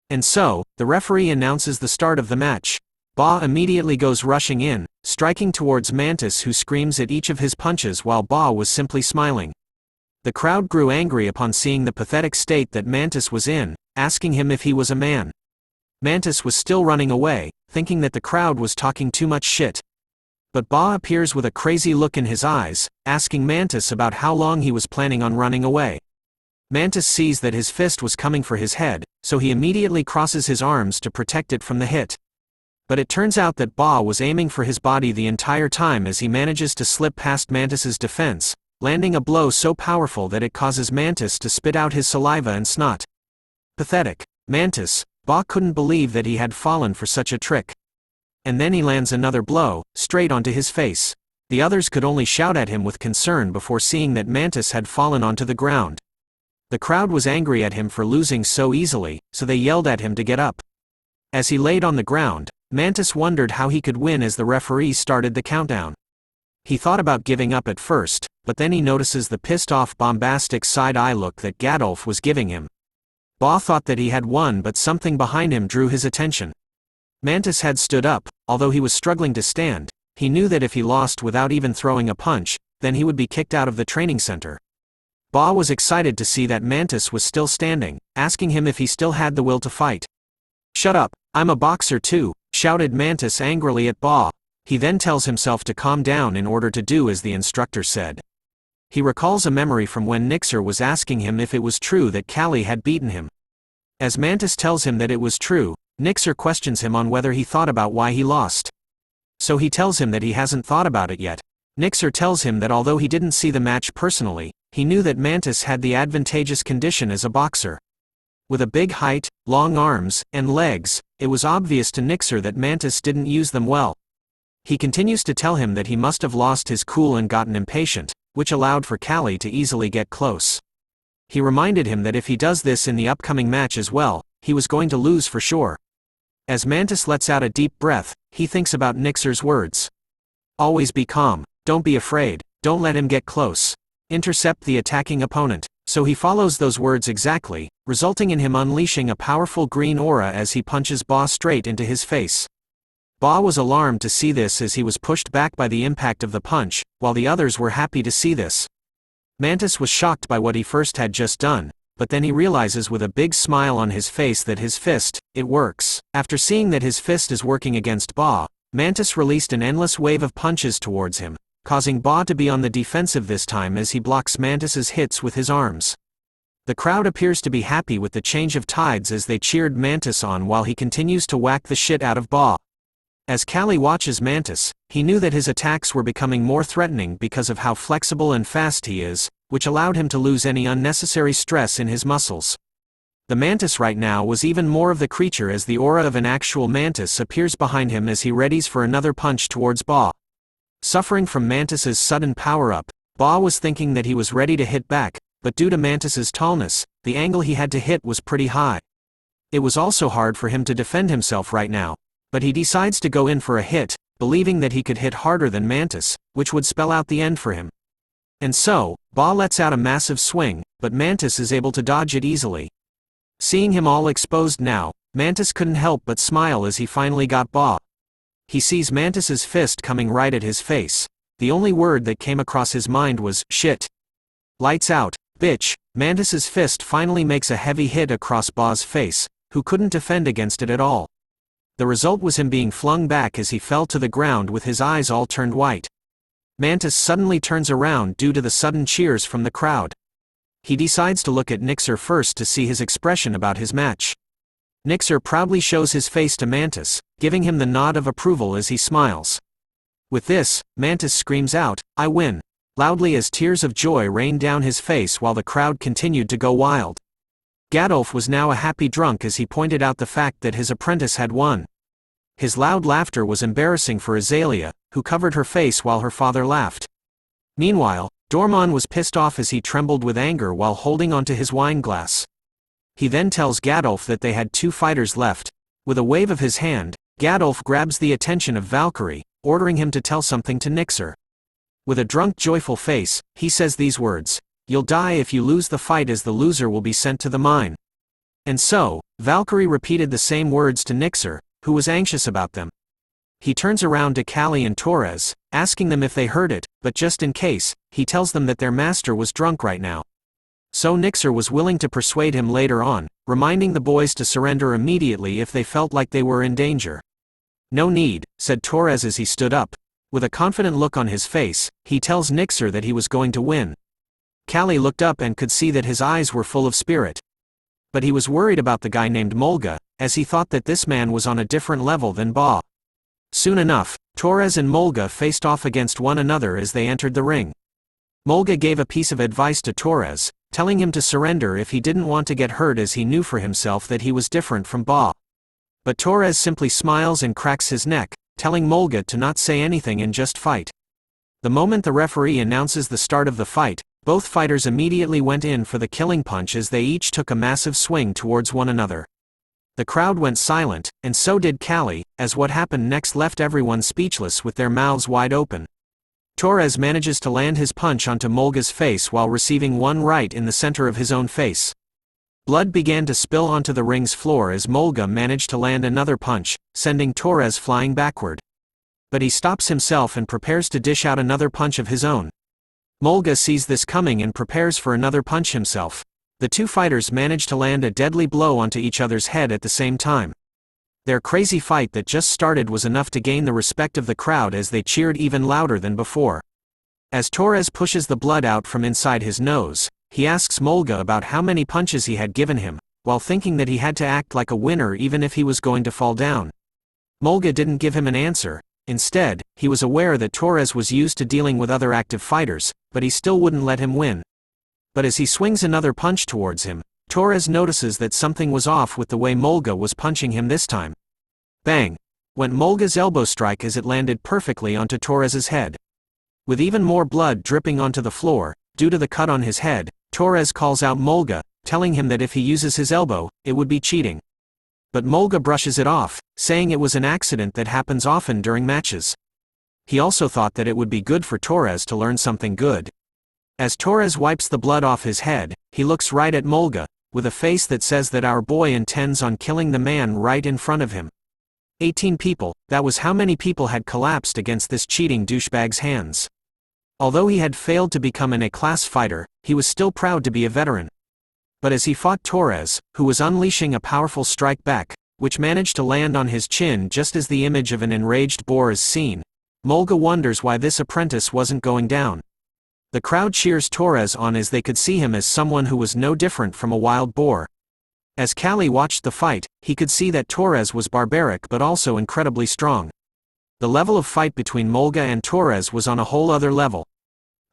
And so, the referee announces the start of the match. Ba immediately goes rushing in, striking towards Mantis, who screams at each of his punches while Ba was simply smiling. The crowd grew angry upon seeing the pathetic state that Mantis was in, asking him if he was a man. Mantis was still running away, thinking that the crowd was talking too much shit. But Ba appears with a crazy look in his eyes, asking Mantis about how long he was planning on running away. Mantis sees that his fist was coming for his head, so he immediately crosses his arms to protect it from the hit. But it turns out that Ba was aiming for his body the entire time as he manages to slip past Mantis's defense, landing a blow so powerful that it causes Mantis to spit out his saliva and snot. Pathetic. Mantis, Ba couldn't believe that he had fallen for such a trick. And then he lands another blow, straight onto his face. The others could only shout at him with concern before seeing that Mantis had fallen onto the ground. The crowd was angry at him for losing so easily, so they yelled at him to get up. As he laid on the ground, Mantis wondered how he could win as the referee started the countdown. He thought about giving up at first, but then he notices the pissed-off bombastic side-eye look that Gadolf was giving him. Ba thought that he had won, but something behind him drew his attention. Mantis had stood up, although he was struggling to stand. He knew that if he lost without even throwing a punch, then he would be kicked out of the training center. Ba was excited to see that Mantis was still standing, asking him if he still had the will to fight. "Shut up, I'm a boxer too," shouted Mantis angrily at Ba. He then tells himself to calm down in order to do as the instructor said. He recalls a memory from when Nixer was asking him if it was true that Kalli had beaten him. As Mantis tells him that it was true, Nixer questions him on whether he thought about why he lost. So he tells him that he hasn't thought about it yet. Nixer tells him that although he didn't see the match personally, he knew that Mantis had the advantageous condition as a boxer. With a big height, long arms, and legs, it was obvious to Nixer that Mantis didn't use them well. He continues to tell him that he must have lost his cool and gotten impatient, which allowed for Kalli to easily get close. He reminded him that if he does this in the upcoming match as well, he was going to lose for sure. As Mantis lets out a deep breath, he thinks about Nixer's words. Always be calm, don't be afraid, don't let him get close. Intercept the attacking opponent. So he follows those words exactly, resulting in him unleashing a powerful green aura as he punches Ba straight into his face. Ba was alarmed to see this as he was pushed back by the impact of the punch, while the others were happy to see this. Mantis was shocked by what he first had just done, but then he realizes with a big smile on his face that his fist, it works. After seeing that his fist is working against Ba, Mantis released an endless wave of punches towards him, causing Ba to be on the defensive this time as he blocks Mantis's hits with his arms. The crowd appears to be happy with the change of tides as they cheered Mantis on while he continues to whack the shit out of Ba. As Kalli watches Mantis, he knew that his attacks were becoming more threatening because of how flexible and fast he is, which allowed him to lose any unnecessary stress in his muscles. The Mantis right now was even more of the creature as the aura of an actual Mantis appears behind him as he readies for another punch towards Ba. Suffering from Mantis's sudden power-up, Ba was thinking that he was ready to hit back, but due to Mantis's tallness, the angle he had to hit was pretty high. It was also hard for him to defend himself right now, but he decides to go in for a hit, believing that he could hit harder than Mantis, which would spell out the end for him. And so, Ba lets out a massive swing, but Mantis is able to dodge it easily. Seeing him all exposed now, Mantis couldn't help but smile as he finally got Ba. He sees Mantis's fist coming right at his face. The only word that came across his mind was, shit. Lights out, bitch. Mantis's fist finally makes a heavy hit across Ba's face, who couldn't defend against it at all. The result was him being flung back as he fell to the ground with his eyes all turned white. Mantis suddenly turns around due to the sudden cheers from the crowd. He decides to look at Nixer first to see his expression about his match. Nixer proudly shows his face to Mantis, giving him the nod of approval as he smiles. With this, Mantis screams out, "I win," loudly as tears of joy rained down his face while the crowd continued to go wild. Gadolf was now a happy drunk as he pointed out the fact that his apprentice had won. His loud laughter was embarrassing for Azalea, who covered her face while her father laughed. Meanwhile, Dormon was pissed off as he trembled with anger while holding onto his wine glass. He then tells Gadolf that they had 2 fighters left. With a wave of his hand, Gadolf grabs the attention of Valkyrie, ordering him to tell something to Nixer. With a drunk joyful face, he says these words, "You'll die if you lose the fight as the loser will be sent to the mine." And so, Valkyrie repeated the same words to Nixer, who was anxious about them. He turns around to Kalli and Torres, asking them if they heard it, but just in case, he tells them that their master was drunk right now. So Nixer was willing to persuade him later on, reminding the boys to surrender immediately if they felt like they were in danger. "No need," said Torres as he stood up. With a confident look on his face, he tells Nixer that he was going to win. Kalli looked up and could see that his eyes were full of spirit. But he was worried about the guy named Molga, as he thought that this man was on a different level than Ba. Soon enough, Torres and Molga faced off against one another as they entered the ring. Molga gave a piece of advice to Torres, telling him to surrender if he didn't want to get hurt as he knew for himself that he was different from Ba. But Torres simply smiles and cracks his neck, telling Molga to not say anything and just fight. The moment the referee announces the start of the fight, both fighters immediately went in for the killing punch as they each took a massive swing towards one another. The crowd went silent, and so did Kalli, as what happened next left everyone speechless with their mouths wide open. Torres manages to land his punch onto Molga's face while receiving one right in the center of his own face. Blood began to spill onto the ring's floor as Molga managed to land another punch, sending Torres flying backward. But he stops himself and prepares to dish out another punch of his own. Molga sees this coming and prepares for another punch himself. The 2 fighters manage to land a deadly blow onto each other's head at the same time. Their crazy fight that just started was enough to gain the respect of the crowd as they cheered even louder than before. As Torres pushes the blood out from inside his nose, he asks Molga about how many punches he had given him, while thinking that he had to act like a winner even if he was going to fall down. Molga didn't give him an answer. Instead, he was aware that Torres was used to dealing with other active fighters, but he still wouldn't let him win. But as he swings another punch towards him, Torres notices that something was off with the way Molga was punching him this time. Bang! Went Molga's elbow strike as it landed perfectly onto Torres's head. With even more blood dripping onto the floor, due to the cut on his head, Torres calls out Molga, telling him that if he uses his elbow, it would be cheating. But Molga brushes it off, saying it was an accident that happens often during matches. He also thought that it would be good for Torres to learn something good. As Torres wipes the blood off his head, he looks right at Molga, with a face that says that our boy intends on killing the man right in front of him. 18 people, that was how many people had collapsed against this cheating douchebag's hands. Although he had failed to become an A-class fighter, he was still proud to be a veteran. But as he fought Torres, who was unleashing a powerful strike back, which managed to land on his chin just as the image of an enraged boar is seen, Mulga wonders why this apprentice wasn't going down. The crowd cheers Torres on as they could see him as someone who was no different from a wild boar. As Kalli watched the fight, he could see that Torres was barbaric but also incredibly strong. The level of fight between Mulga and Torres was on a whole other level.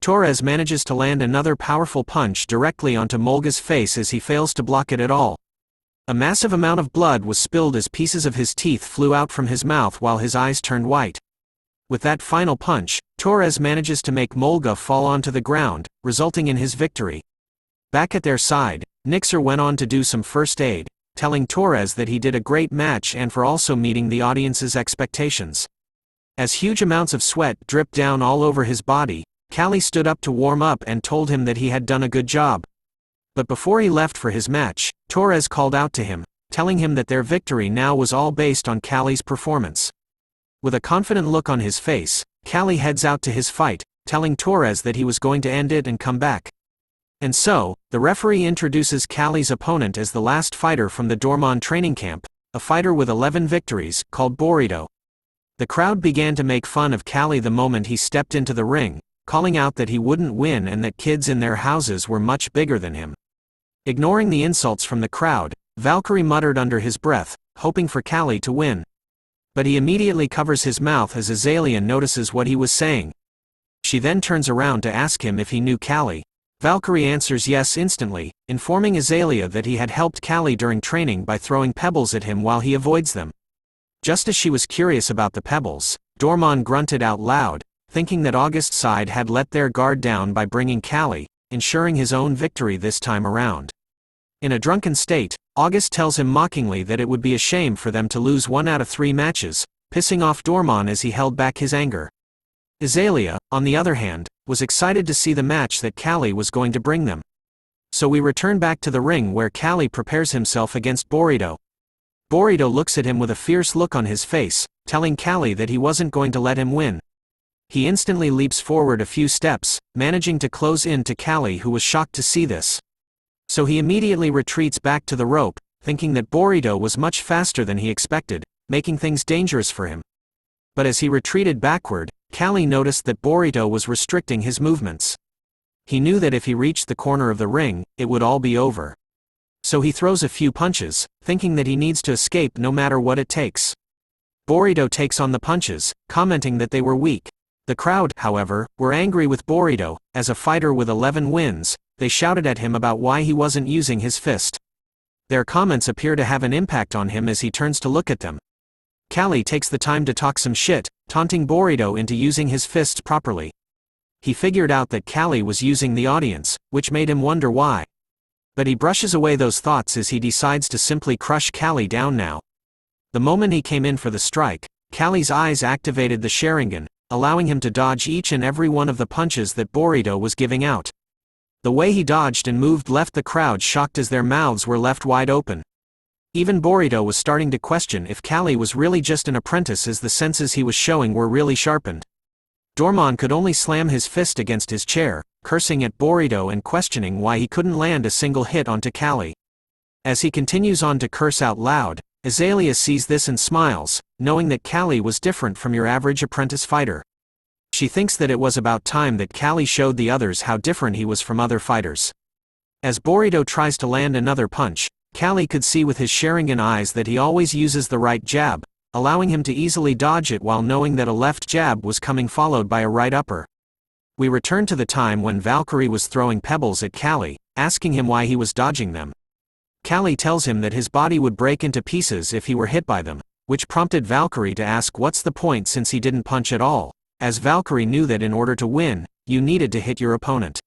Torres manages to land another powerful punch directly onto Mulga's face as he fails to block it at all. A massive amount of blood was spilled as pieces of his teeth flew out from his mouth while his eyes turned white. With that final punch, Torres manages to make Mulga fall onto the ground, resulting in his victory. Back at their side, Nixer went on to do some first aid, telling Torres that he did a great match and for also meeting the audience's expectations. As huge amounts of sweat dripped down all over his body, Kalli stood up to warm up and told him that he had done a good job. But before he left for his match, Torres called out to him, telling him that their victory now was all based on Kalli's performance. With a confident look on his face, Kalli heads out to his fight, telling Torres that he was going to end it and come back. And so, the referee introduces Kalli's opponent as the last fighter from the Dormon training camp, a fighter with 11 victories, called Burrito. The crowd began to make fun of Kalli the moment he stepped into the ring, calling out that he wouldn't win and that kids in their houses were much bigger than him. Ignoring the insults from the crowd, Valkyrie muttered under his breath, hoping for Kalli to win. But he immediately covers his mouth as Azalea notices what he was saying. She then turns around to ask him if he knew Kalli. Valkyrie answers yes instantly, informing Azalea that he had helped Kalli during training by throwing pebbles at him while he avoids them. Just as she was curious about the pebbles, Dormon grunted out loud, thinking that August's side had let their guard down by bringing Kalli, ensuring his own victory this time around. In a drunken state, August tells him mockingly that it would be a shame for them to lose 1 out of 3 matches, pissing off Dormon as he held back his anger. Azalea, on the other hand, was excited to see the match that Kalli was going to bring them. So we return back to the ring where Kalli prepares himself against Burrito. Burrito looks at him with a fierce look on his face, telling Kalli that he wasn't going to let him win. He instantly leaps forward a few steps, managing to close in to Kalli, who was shocked to see this. So he immediately retreats back to the rope, thinking that Burrito was much faster than he expected, making things dangerous for him. But as he retreated backward, Kalli noticed that Burrito was restricting his movements. He knew that if he reached the corner of the ring, it would all be over. So he throws a few punches, thinking that he needs to escape no matter what it takes. Burrito takes on the punches, commenting that they were weak. The crowd, however, were angry with Burrito. As a fighter with 11 wins, they shouted at him about why he wasn't using his fist. Their comments appear to have an impact on him as he turns to look at them. Kalli takes the time to talk some shit, taunting Burrito into using his fists properly. He figured out that Kalli was using the audience, which made him wonder why. But he brushes away those thoughts as he decides to simply crush Kalli down now. The moment he came in for the strike, Kalli's eyes activated the Sharingan, allowing him to dodge each and every one of the punches that Burrito was giving out. The way he dodged and moved left the crowd shocked as their mouths were left wide open. Even Burrito was starting to question if Kalli was really just an apprentice, as the senses he was showing were really sharpened. Dormon could only slam his fist against his chair, cursing at Burrito and questioning why he couldn't land a single hit onto Kalli. As he continues on to curse out loud, Azalea sees this and smiles, knowing that Kalli was different from your average apprentice fighter. She thinks that it was about time that Kalli showed the others how different he was from other fighters. As Burrito tries to land another punch, Kalli could see with his Sharingan eyes that he always uses the right jab, allowing him to easily dodge it while knowing that a left jab was coming followed by a right upper. We return to the time when Valkyrie was throwing pebbles at Kalli, asking him why he was dodging them. Kalli tells him that his body would break into pieces if he were hit by them, which prompted Valkyrie to ask what's the point since he didn't punch at all, as Valkyrie knew that in order to win, you needed to hit your opponent.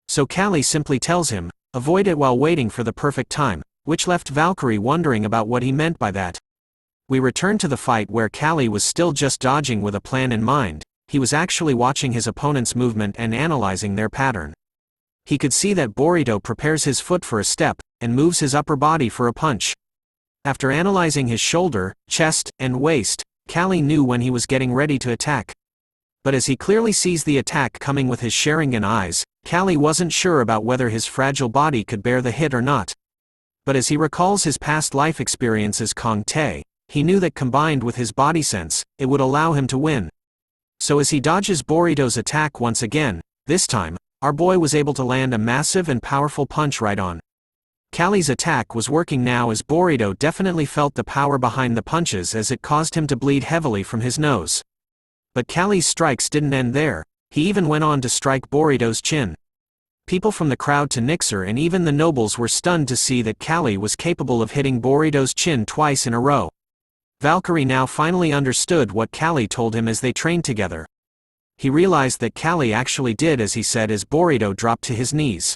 So Kalli simply tells him, avoid it while waiting for the perfect time, which left Valkyrie wondering about what he meant by that. We return to the fight where Kalli was still just dodging with a plan in mind. He was actually watching his opponent's movement and analyzing their pattern. He could see that Burrito prepares his foot for a step, and moves his upper body for a punch. After analyzing his shoulder, chest, and waist, Kalli knew when he was getting ready to attack. But as he clearly sees the attack coming with his Sharingan eyes, Kalli wasn't sure about whether his fragile body could bear the hit or not. But as he recalls his past life experience as Kong Tae, he knew that combined with his body sense, it would allow him to win. So as he dodges Burrito's attack once again, this time, our boy was able to land a massive and powerful punch right on. Kalli's attack was working now as Burrito definitely felt the power behind the punches as it caused him to bleed heavily from his nose. But Kalli's strikes didn't end there, he even went on to strike Burrito's chin. People from the crowd to Nixer and even the nobles were stunned to see that Kalli was capable of hitting Burrito's chin twice in a row. Valkyrie now finally understood what Kalli told him as they trained together. He realized that Kalli actually did as he said as Burrito dropped to his knees.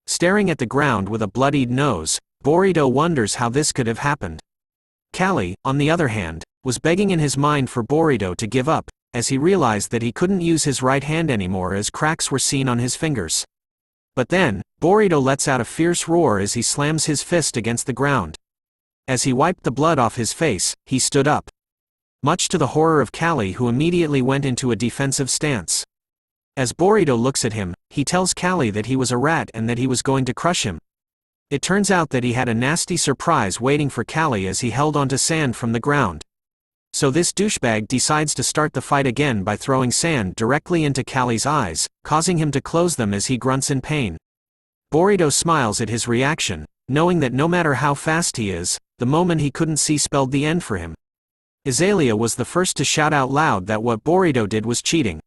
Staring at the ground with a bloodied nose, Burrito wonders how this could have happened. Kalli, on the other hand, was begging in his mind for Burrito to give up, as he realized that he couldn't use his right hand anymore as cracks were seen on his fingers. But then, Burrito lets out a fierce roar as he slams his fist against the ground. As he wiped the blood off his face, he stood up. Much to the horror of Kalli, who immediately went into a defensive stance. As Burrito looks at him, he tells Kalli that he was a rat and that he was going to crush him. It turns out that he had a nasty surprise waiting for Kalli as he held onto sand from the ground. So this douchebag decides to start the fight again by throwing sand directly into Kalli's eyes, causing him to close them as he grunts in pain. Burrito smiles at his reaction, knowing that no matter how fast he is, the moment he couldn't see spelled the end for him. Azalea was the first to shout out loud that what Burrito did was cheating.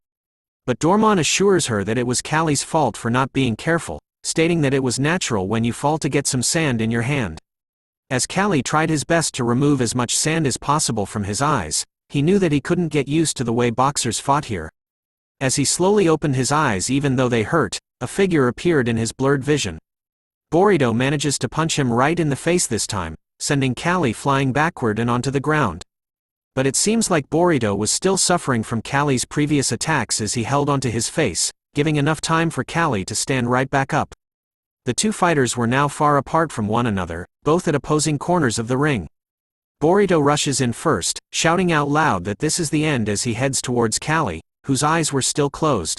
But Dormon assures her that it was Kalli's fault for not being careful, stating that it was natural when you fall to get some sand in your hand. As Kalli tried his best to remove as much sand as possible from his eyes, he knew that he couldn't get used to the way boxers fought here. As he slowly opened his eyes even though they hurt, a figure appeared in his blurred vision. Burrito manages to punch him right in the face this time, sending Kalli flying backward and onto the ground. But it seems like Burrito was still suffering from Kalli's previous attacks as he held onto his face, giving enough time for Kalli to stand right back up. The two fighters were now far apart from one another, both at opposing corners of the ring. Burrito rushes in first, shouting out loud that this is the end as he heads towards Kalli, whose eyes were still closed.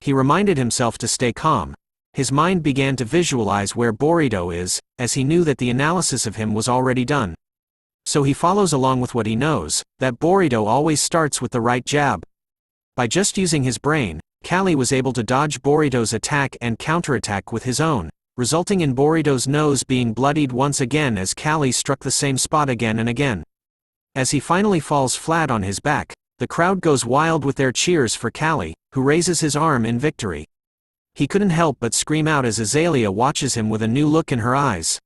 He reminded himself to stay calm. His mind began to visualize where Burrito is, as he knew that the analysis of him was already done. So he follows along with what he knows, that Burrito always starts with the right jab. By just using his brain, Kalli was able to dodge Burrito's attack and counterattack with his own, resulting in Burrito's nose being bloodied once again as Kalli struck the same spot again and again. As he finally falls flat on his back, the crowd goes wild with their cheers for Kalli, who raises his arm in victory. He couldn't help but scream out as Azalea watches him with a new look in her eyes.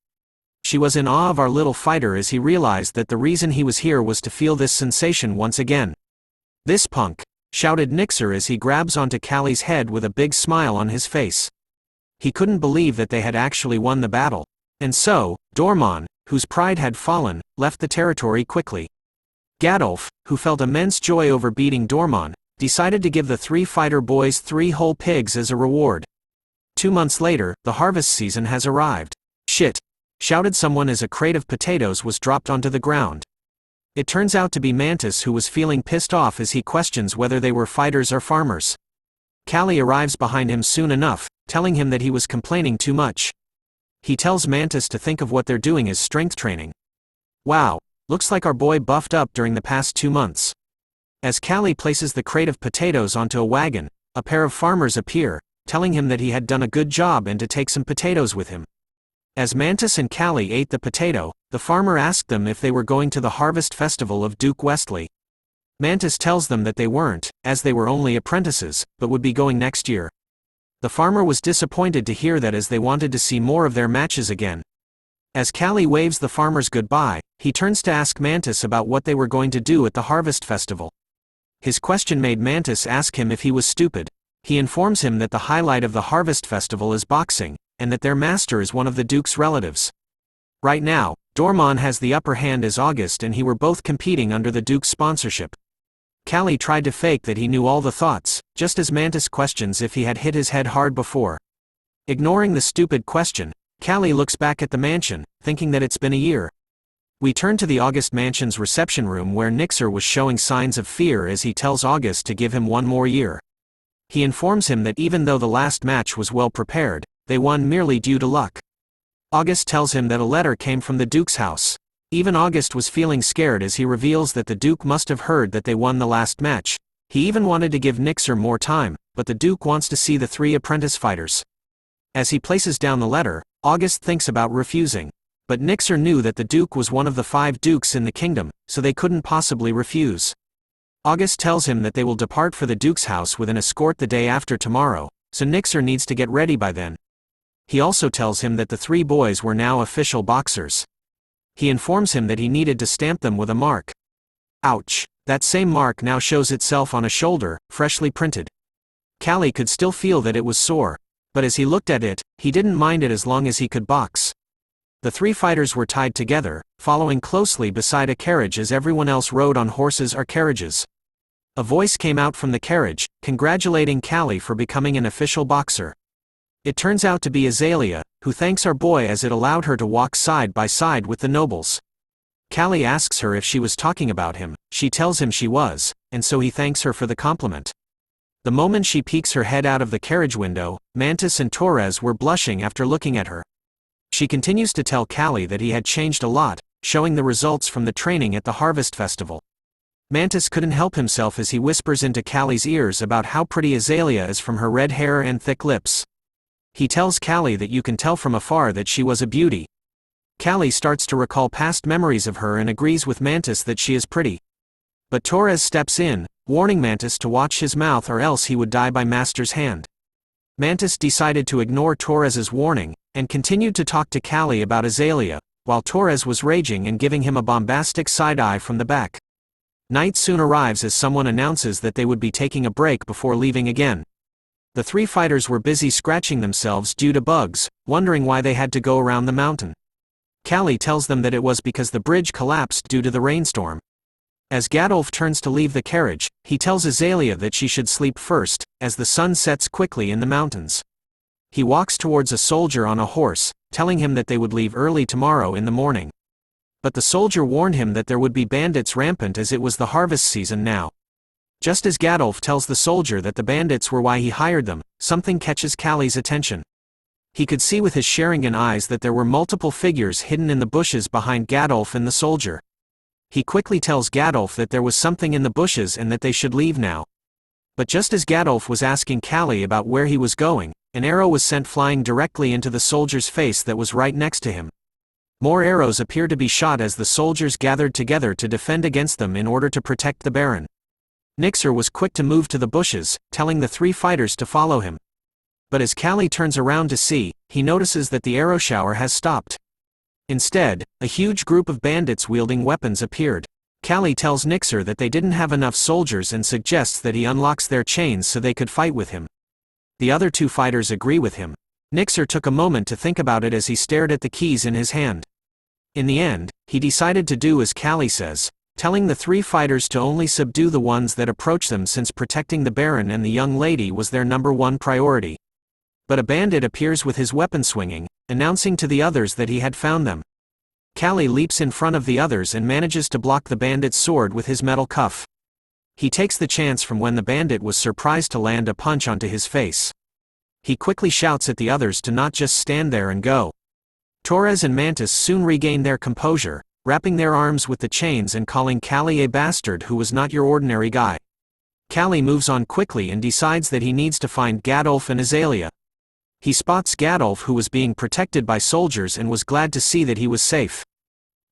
She was in awe of our little fighter as he realized that the reason he was here was to feel this sensation once again. "This punk!" shouted Nixer as he grabs onto Kalli's head with a big smile on his face. He couldn't believe that they had actually won the battle. And so, Dormon, whose pride had fallen, left the territory quickly. Gadolf, who felt immense joy over beating Dormon, decided to give the three fighter boys 3 whole pigs as a reward. 2 months later, the harvest season has arrived. "Shit!" shouted someone as a crate of potatoes was dropped onto the ground. It turns out to be Mantis, who was feeling pissed off as he questions whether they were fighters or farmers. Kalli arrives behind him soon enough, telling him that he was complaining too much. He tells Mantis to think of what they're doing as strength training. "Wow, looks like our boy buffed up during the past 2 months. As Kalli places the crate of potatoes onto a wagon, a pair of farmers appear, telling him that he had done a good job and to take some potatoes with him. As Mantis and Kalli ate the potato, the farmer asked them if they were going to the harvest festival of Duke Westley. Mantis tells them that they weren't, as they were only apprentices, but would be going next year. The farmer was disappointed to hear that as they wanted to see more of their matches again. As Kalli waves the farmers goodbye, he turns to ask Mantis about what they were going to do at the harvest festival. His question made Mantis ask him if he was stupid. He informs him that the highlight of the harvest festival is boxing, and that their master is one of the Duke's relatives. Right now, Dormon has the upper hand as August and he were both competing under the Duke's sponsorship. Kalli tried to fake that he knew all the thoughts, just as Mantis questions if he had hit his head hard before. Ignoring the stupid question, Kalli looks back at the mansion, thinking that it's been a year. We turn to the August mansion's reception room where Nixer was showing signs of fear as he tells August to give him 1 more year. He informs him that even though the last match was well prepared, they won merely due to luck. August tells him that a letter came from the Duke's house. Even August was feeling scared as he reveals that the Duke must have heard that they won the last match. He even wanted to give Nixer more time, but the Duke wants to see the 3 apprentice fighters. As he places down the letter, August thinks about refusing. But Nixer knew that the Duke was one of the 5 dukes in the kingdom, so they couldn't possibly refuse. August tells him that they will depart for the Duke's house with an escort the day after tomorrow, so Nixer needs to get ready by then. He also tells him that the 3 boys were now official boxers. He informs him that he needed to stamp them with a mark. Ouch! That same mark now shows itself on a shoulder, freshly printed. Kalli could still feel that it was sore, but as he looked at it, he didn't mind it as long as he could box. The 3 fighters were tied together, following closely beside a carriage as everyone else rode on horses or carriages. A voice came out from the carriage, congratulating Kalli for becoming an official boxer. It turns out to be Azalea, who thanks our boy as it allowed her to walk side by side with the nobles. Kalli asks her if she was talking about him. She tells him she was, and so he thanks her for the compliment. The moment she peeks her head out of the carriage window, Mantis and Torres were blushing after looking at her. She continues to tell Kalli that he had changed a lot, showing the results from the training at the Harvest Festival. Mantis couldn't help himself as he whispers into Kalli's ears about how pretty Azalea is from her red hair and thick lips. He tells Kalli that you can tell from afar that she was a beauty. Kalli starts to recall past memories of her and agrees with Mantis that she is pretty. But Torres steps in, warning Mantis to watch his mouth or else he would die by Master's hand. Mantis decided to ignore Torres's warning, and continued to talk to Kalli about Azalea, while Torres was raging and giving him a bombastic side-eye from the back. Night soon arrives as someone announces that they would be taking a break before leaving again. The 3 fighters were busy scratching themselves due to bugs, wondering why they had to go around the mountain. Kalli tells them that it was because the bridge collapsed due to the rainstorm. As Gadolf turns to leave the carriage, he tells Azalea that she should sleep first, as the sun sets quickly in the mountains. He walks towards a soldier on a horse, telling him that they would leave early tomorrow in the morning. But the soldier warned him that there would be bandits rampant as it was the harvest season now. Just as Gadolf tells the soldier that the bandits were why he hired them, something catches Kalli's attention. He could see with his Sharingan eyes that there were multiple figures hidden in the bushes behind Gadolf and the soldier. He quickly tells Gadolf that there was something in the bushes and that they should leave now. But just as Gadolf was asking Kalli about where he was going, an arrow was sent flying directly into the soldier's face that was right next to him. More arrows appear to be shot as the soldiers gathered together to defend against them in order to protect the Baron. Nixer was quick to move to the bushes, telling the 3 fighters to follow him. But as Kalli turns around to see, he notices that the arrow shower has stopped. Instead, a huge group of bandits wielding weapons appeared. Kalli tells Nixer that they didn't have enough soldiers and suggests that he unlocks their chains so they could fight with him. The other 2 fighters agree with him. Nixer took a moment to think about it as he stared at the keys in his hand. In the end, he decided to do as Kalli says, telling the 3 fighters to only subdue the ones that approach them since protecting the Baron and the young lady was their number 1 priority. But a bandit appears with his weapon swinging, announcing to the others that he had found them. Kalli leaps in front of the others and manages to block the bandit's sword with his metal cuff. He takes the chance from when the bandit was surprised to land a punch onto his face. He quickly shouts at the others to not just stand there and go. Torres and Mantis soon regain their composure, wrapping their arms with the chains and calling Kalli a bastard who was not your ordinary guy. Kalli moves on quickly and decides that he needs to find Gadolf and Azalea. He spots Gadolf who was being protected by soldiers and was glad to see that he was safe.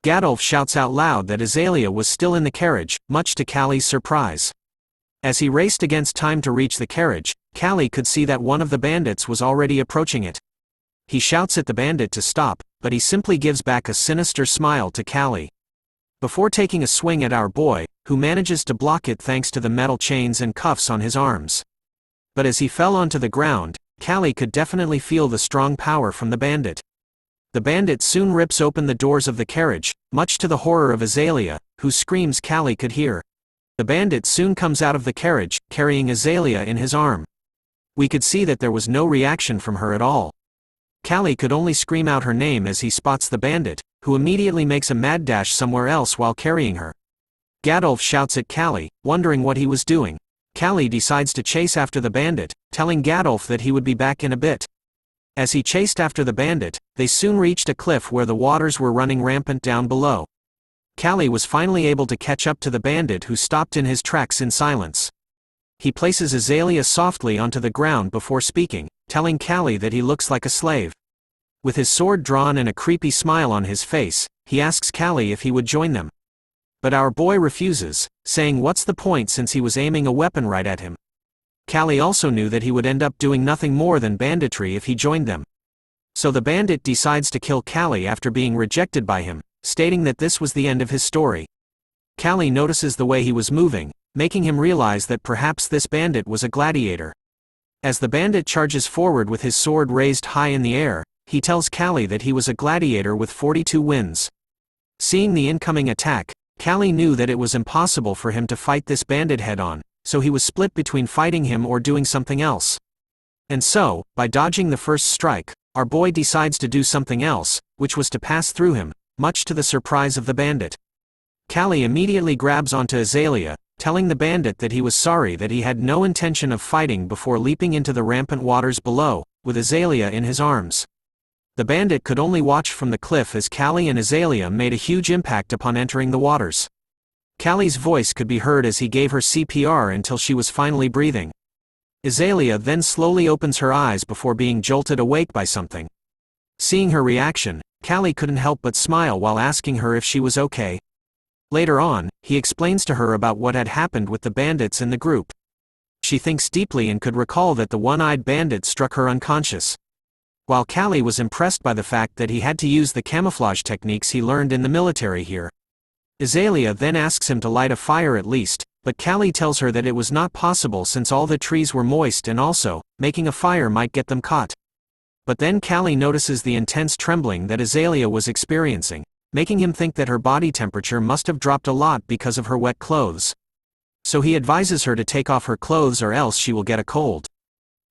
Gadolf shouts out loud that Azalea was still in the carriage, much to Kalli's surprise. As he raced against time to reach the carriage, Kalli could see that one of the bandits was already approaching it. He shouts at the bandit to stop, but he simply gives back a sinister smile to Kalli. Before taking a swing at our boy, who manages to block it thanks to the metal chains and cuffs on his arms. But as he fell onto the ground, Kalli could definitely feel the strong power from the bandit. The bandit soon rips open the doors of the carriage, much to the horror of Azalea, whose screams Kalli could hear. The bandit soon comes out of the carriage, carrying Azalea in his arm. We could see that there was no reaction from her at all. Kalli could only scream out her name as he spots the bandit, who immediately makes a mad dash somewhere else while carrying her. Gadolf shouts at Kalli, wondering what he was doing. Kalli decides to chase after the bandit, telling Gadolf that he would be back in a bit. As he chased after the bandit, they soon reached a cliff where the waters were running rampant down below. Kalli was finally able to catch up to the bandit, who stopped in his tracks in silence. He places Azalea softly onto the ground before speaking, telling Kalli that he looks like a slave. With his sword drawn and a creepy smile on his face, he asks Kalli if he would join them. But our boy refuses, saying what's the point since he was aiming a weapon right at him. Kalli also knew that he would end up doing nothing more than banditry if he joined them. So the bandit decides to kill Kalli after being rejected by him, stating that this was the end of his story. Kalli notices the way he was moving, making him realize that perhaps this bandit was a gladiator. As the bandit charges forward with his sword raised high in the air, he tells Kalli that he was a gladiator with 42 wins. Seeing the incoming attack, Kalli knew that it was impossible for him to fight this bandit head-on, so he was split between fighting him or doing something else. And so, by dodging the first strike, our boy decides to do something else, which was to pass through him, much to the surprise of the bandit. Kalli immediately grabs onto Azalea, telling the bandit that he was sorry that he had no intention of fighting before leaping into the rampant waters below, with Azalea in his arms. The bandit could only watch from the cliff as Kalli and Azalea made a huge impact upon entering the waters. Kalli's voice could be heard as he gave her CPR until she was finally breathing. Azalea then slowly opens her eyes before being jolted awake by something. Seeing her reaction, Kalli couldn't help but smile while asking her if she was okay. Later on, he explains to her about what had happened with the bandits in the group. She thinks deeply and could recall that the one-eyed bandit struck her unconscious. While Kalli was impressed by the fact that he had to use the camouflage techniques he learned in the military here. Azalea then asks him to light a fire at least, but Kalli tells her that it was not possible since all the trees were moist and also, making a fire might get them caught. But then Kalli notices the intense trembling that Azalea was experiencing, making him think that her body temperature must have dropped a lot because of her wet clothes. So he advises her to take off her clothes or else she will get a cold.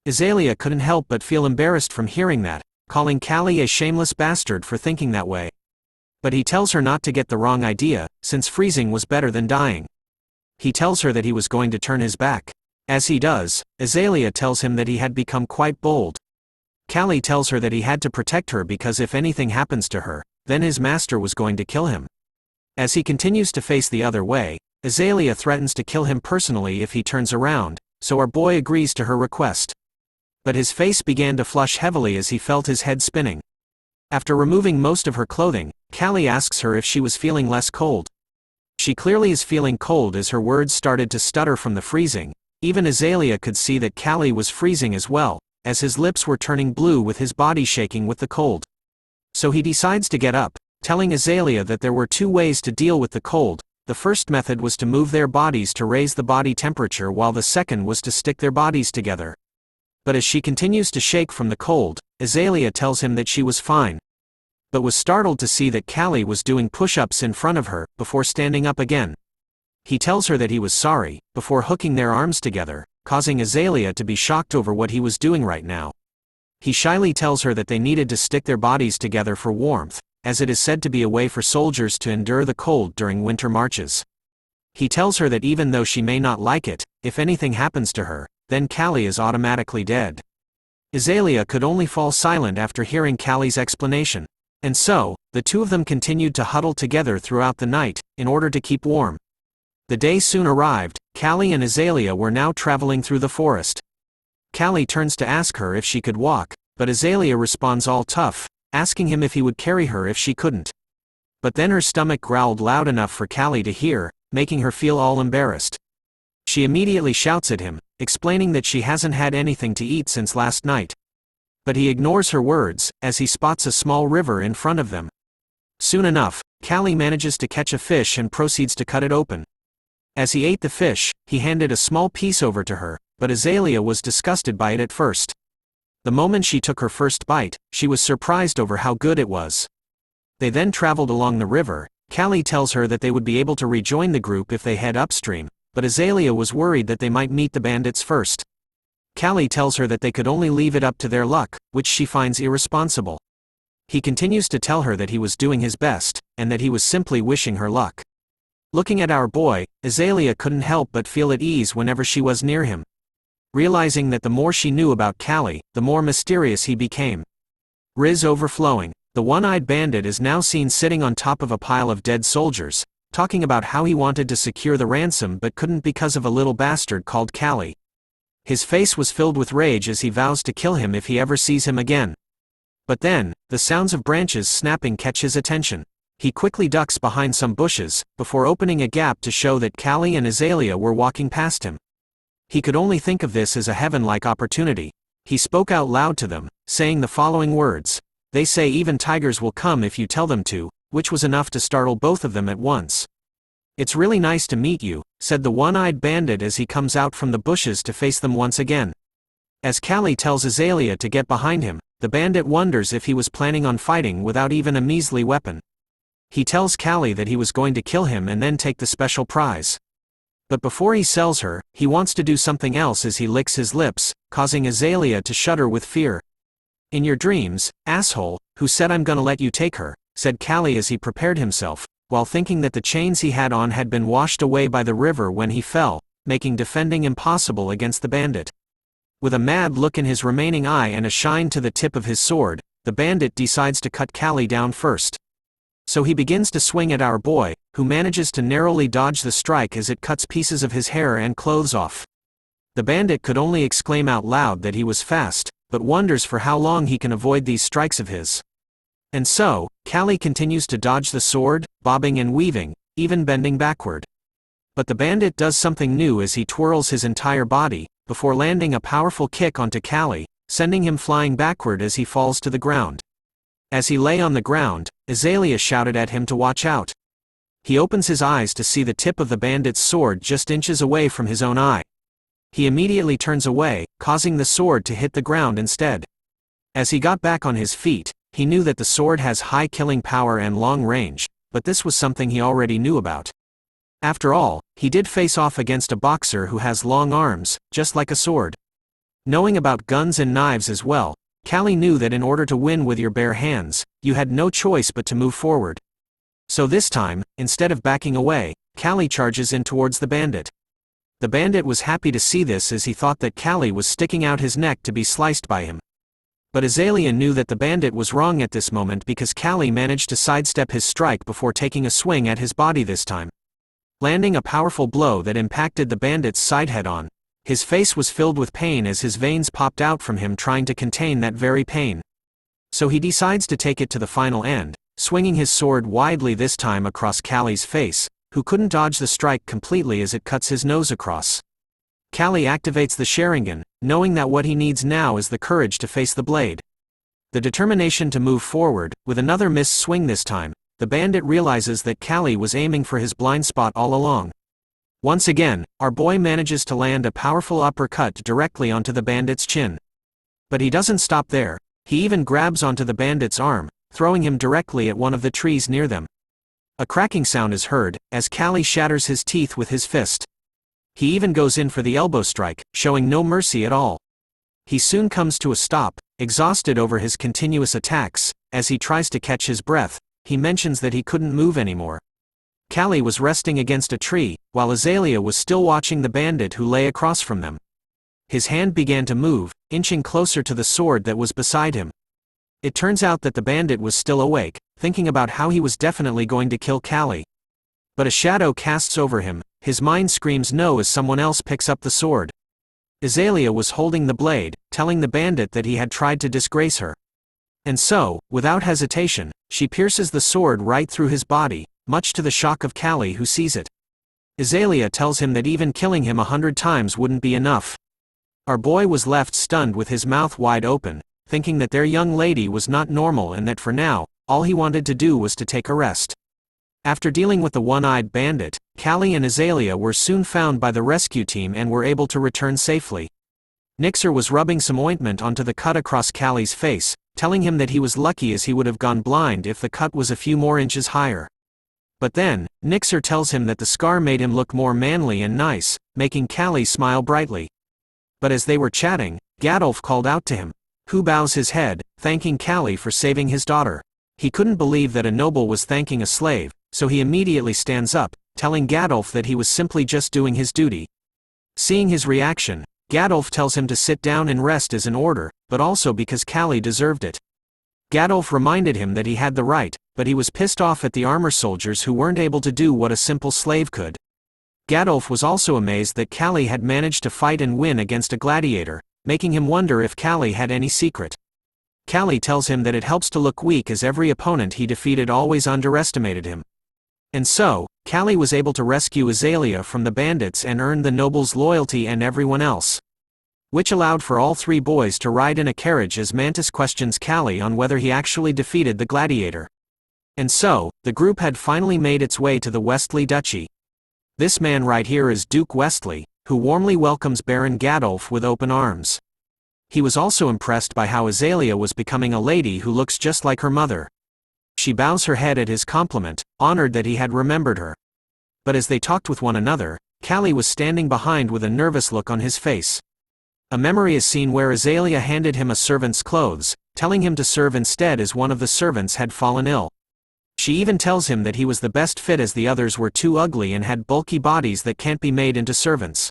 Azalea couldn't help but feel embarrassed from hearing that, calling Kalli a shameless bastard for thinking that way. But he tells her not to get the wrong idea, since freezing was better than dying. He tells her that he was going to turn his back. As he does, Azalea tells him that he had become quite bold. Kalli tells her that he had to protect her because if anything happens to her, then his master was going to kill him. As he continues to face the other way, Azalea threatens to kill him personally if he turns around, so our boy agrees to her request. But his face began to flush heavily as he felt his head spinning. After removing most of her clothing, Kalli asks her if she was feeling less cold. She clearly is feeling cold as her words started to stutter from the freezing. Even Azalea could see that Kalli was freezing as well, as his lips were turning blue with his body shaking with the cold. So he decides to get up, telling Azalea that there were two ways to deal with the cold. The first method was to move their bodies to raise the body temperature while the second was to stick their bodies together. But as she continues to shake from the cold, Azalea tells him that she was fine. But was startled to see that Kalli was doing push-ups in front of her, before standing up again. He tells her that he was sorry, before hooking their arms together, causing Azalea to be shocked over what he was doing right now. He shyly tells her that they needed to stick their bodies together for warmth, as it is said to be a way for soldiers to endure the cold during winter marches. He tells her that even though she may not like it, if anything happens to her, then Kalli is automatically dead. Azalea could only fall silent after hearing Kalli's explanation. And so, the two of them continued to huddle together throughout the night, in order to keep warm. The day soon arrived. Kalli and Azalea were now traveling through the forest. Kalli turns to ask her if she could walk, but Azalea responds all tough, asking him if he would carry her if she couldn't. But then her stomach growled loud enough for Kalli to hear, making her feel all embarrassed. She immediately shouts at him, explaining that she hasn't had anything to eat since last night. But he ignores her words, as he spots a small river in front of them. Soon enough, Kalli manages to catch a fish and proceeds to cut it open. As he ate the fish, he handed a small piece over to her, but Azalea was disgusted by it at first. The moment she took her first bite, she was surprised over how good it was. They then traveled along the river. Kalli tells her that they would be able to rejoin the group if they head upstream, but Azalea was worried that they might meet the bandits first. Kalli tells her that they could only leave it up to their luck, which she finds irresponsible. He continues to tell her that he was doing his best, and that he was simply wishing her luck. Looking at our boy, Azalea couldn't help but feel at ease whenever she was near him. Realizing that the more she knew about Kalli, the more mysterious he became. Riz overflowing. The one-eyed bandit is now seen sitting on top of a pile of dead soldiers, talking about how he wanted to secure the ransom but couldn't because of a little bastard called Kalli. His face was filled with rage as he vows to kill him if he ever sees him again. But then, the sounds of branches snapping catch his attention. He quickly ducks behind some bushes, before opening a gap to show that Kalli and Azalea were walking past him. He could only think of this as a heaven-like opportunity. He spoke out loud to them, saying the following words: "They say even tigers will come if you tell them to," which was enough to startle both of them at once. "It's really nice to meet you," said the one-eyed bandit as he comes out from the bushes to face them once again. As Kalli tells Azalea to get behind him, the bandit wonders if he was planning on fighting without even a measly weapon. He tells Kalli that he was going to kill him and then take the special prize. But before he sells her, he wants to do something else as he licks his lips, causing Azalea to shudder with fear. "In your dreams, asshole, who said I'm gonna let you take her?" said Kalli as he prepared himself, while thinking that the chains he had on had been washed away by the river when he fell, making defending impossible against the bandit. With a mad look in his remaining eye and a shine to the tip of his sword, the bandit decides to cut Kalli down first. So he begins to swing at our boy, who manages to narrowly dodge the strike as it cuts pieces of his hair and clothes off. The bandit could only exclaim out loud that he was fast, but wonders for how long he can avoid these strikes of his. And so, Kalli continues to dodge the sword, bobbing and weaving, even bending backward. But the bandit does something new as he twirls his entire body, before landing a powerful kick onto Kalli, sending him flying backward as he falls to the ground. As he lay on the ground, Azalea shouted at him to watch out. He opens his eyes to see the tip of the bandit's sword just inches away from his own eye. He immediately turns away, causing the sword to hit the ground instead. As he got back on his feet, he knew that the sword has high killing power and long range, but this was something he already knew about. After all, he did face off against a boxer who has long arms, just like a sword. Knowing about guns and knives as well, Kalli knew that in order to win with your bare hands, you had no choice but to move forward. So this time, instead of backing away, Kalli charges in towards the bandit. The bandit was happy to see this as he thought that Kalli was sticking out his neck to be sliced by him. But Azalea knew that the bandit was wrong at this moment because Kalli managed to sidestep his strike before taking a swing at his body this time. Landing a powerful blow that impacted the bandit's side head-on. His face was filled with pain as his veins popped out from him trying to contain that very pain. So he decides to take it to the final end, swinging his sword widely this time across Kalli's face, who couldn't dodge the strike completely as it cuts his nose across. Kalli activates the Sharingan, knowing that what he needs now is the courage to face the blade. The determination to move forward, with another missed swing this time, the bandit realizes that Kalli was aiming for his blind spot all along. Once again, our boy manages to land a powerful uppercut directly onto the bandit's chin. But he doesn't stop there, he even grabs onto the bandit's arm, throwing him directly at one of the trees near them. A cracking sound is heard, as Kalli shatters his teeth with his fist. He even goes in for the elbow strike, showing no mercy at all. He soon comes to a stop, exhausted over his continuous attacks. As he tries to catch his breath, he mentions that he couldn't move anymore. Kalli was resting against a tree, while Azalea was still watching the bandit who lay across from them. His hand began to move, inching closer to the sword that was beside him. It turns out that the bandit was still awake, thinking about how he was definitely going to kill Kalli. But a shadow casts over him, his mind screams no as someone else picks up the sword. Azalea was holding the blade, telling the bandit that he had tried to disgrace her. And so, without hesitation, she pierces the sword right through his body, much to the shock of Kalli who sees it. Azalea tells him that even killing him 100 times wouldn't be enough. Our boy was left stunned with his mouth wide open, thinking that their young lady was not normal and that for now, all he wanted to do was to take a rest. After dealing with the one-eyed bandit, Kalli and Azalea were soon found by the rescue team and were able to return safely. Nixer was rubbing some ointment onto the cut across Kalli's face, telling him that he was lucky as he would have gone blind if the cut was a few more inches higher. But then, Nixer tells him that the scar made him look more manly and nice, making Kalli smile brightly. But as they were chatting, Gadolf called out to him, who bows his head, thanking Kalli for saving his daughter. He couldn't believe that a noble was thanking a slave, so he immediately stands up, telling Gadolf that he was simply just doing his duty. Seeing his reaction, Gadolf tells him to sit down and rest as an order, but also because Kalli deserved it. Gadolf reminded him that he had the right, but he was pissed off at the armor soldiers who weren't able to do what a simple slave could. Gadolf was also amazed that Kalli had managed to fight and win against a gladiator, making him wonder if Kalli had any secret. Kalli tells him that it helps to look weak as every opponent he defeated always underestimated him. And so, Kalli was able to rescue Azalea from the bandits and earn the noble's loyalty and everyone else. Which allowed for all three boys to ride in a carriage as Mantis questions Kalli on whether he actually defeated the gladiator. And so, the group had finally made its way to the Westley Duchy. This man right here is Duke Westley, who warmly welcomes Baron Gadolf with open arms. He was also impressed by how Azalea was becoming a lady who looks just like her mother. She bows her head at his compliment, honored that he had remembered her. But as they talked with one another, Kalli was standing behind with a nervous look on his face. A memory is seen where Azalea handed him a servant's clothes, telling him to serve instead as one of the servants had fallen ill. She even tells him that he was the best fit as the others were too ugly and had bulky bodies that can't be made into servants.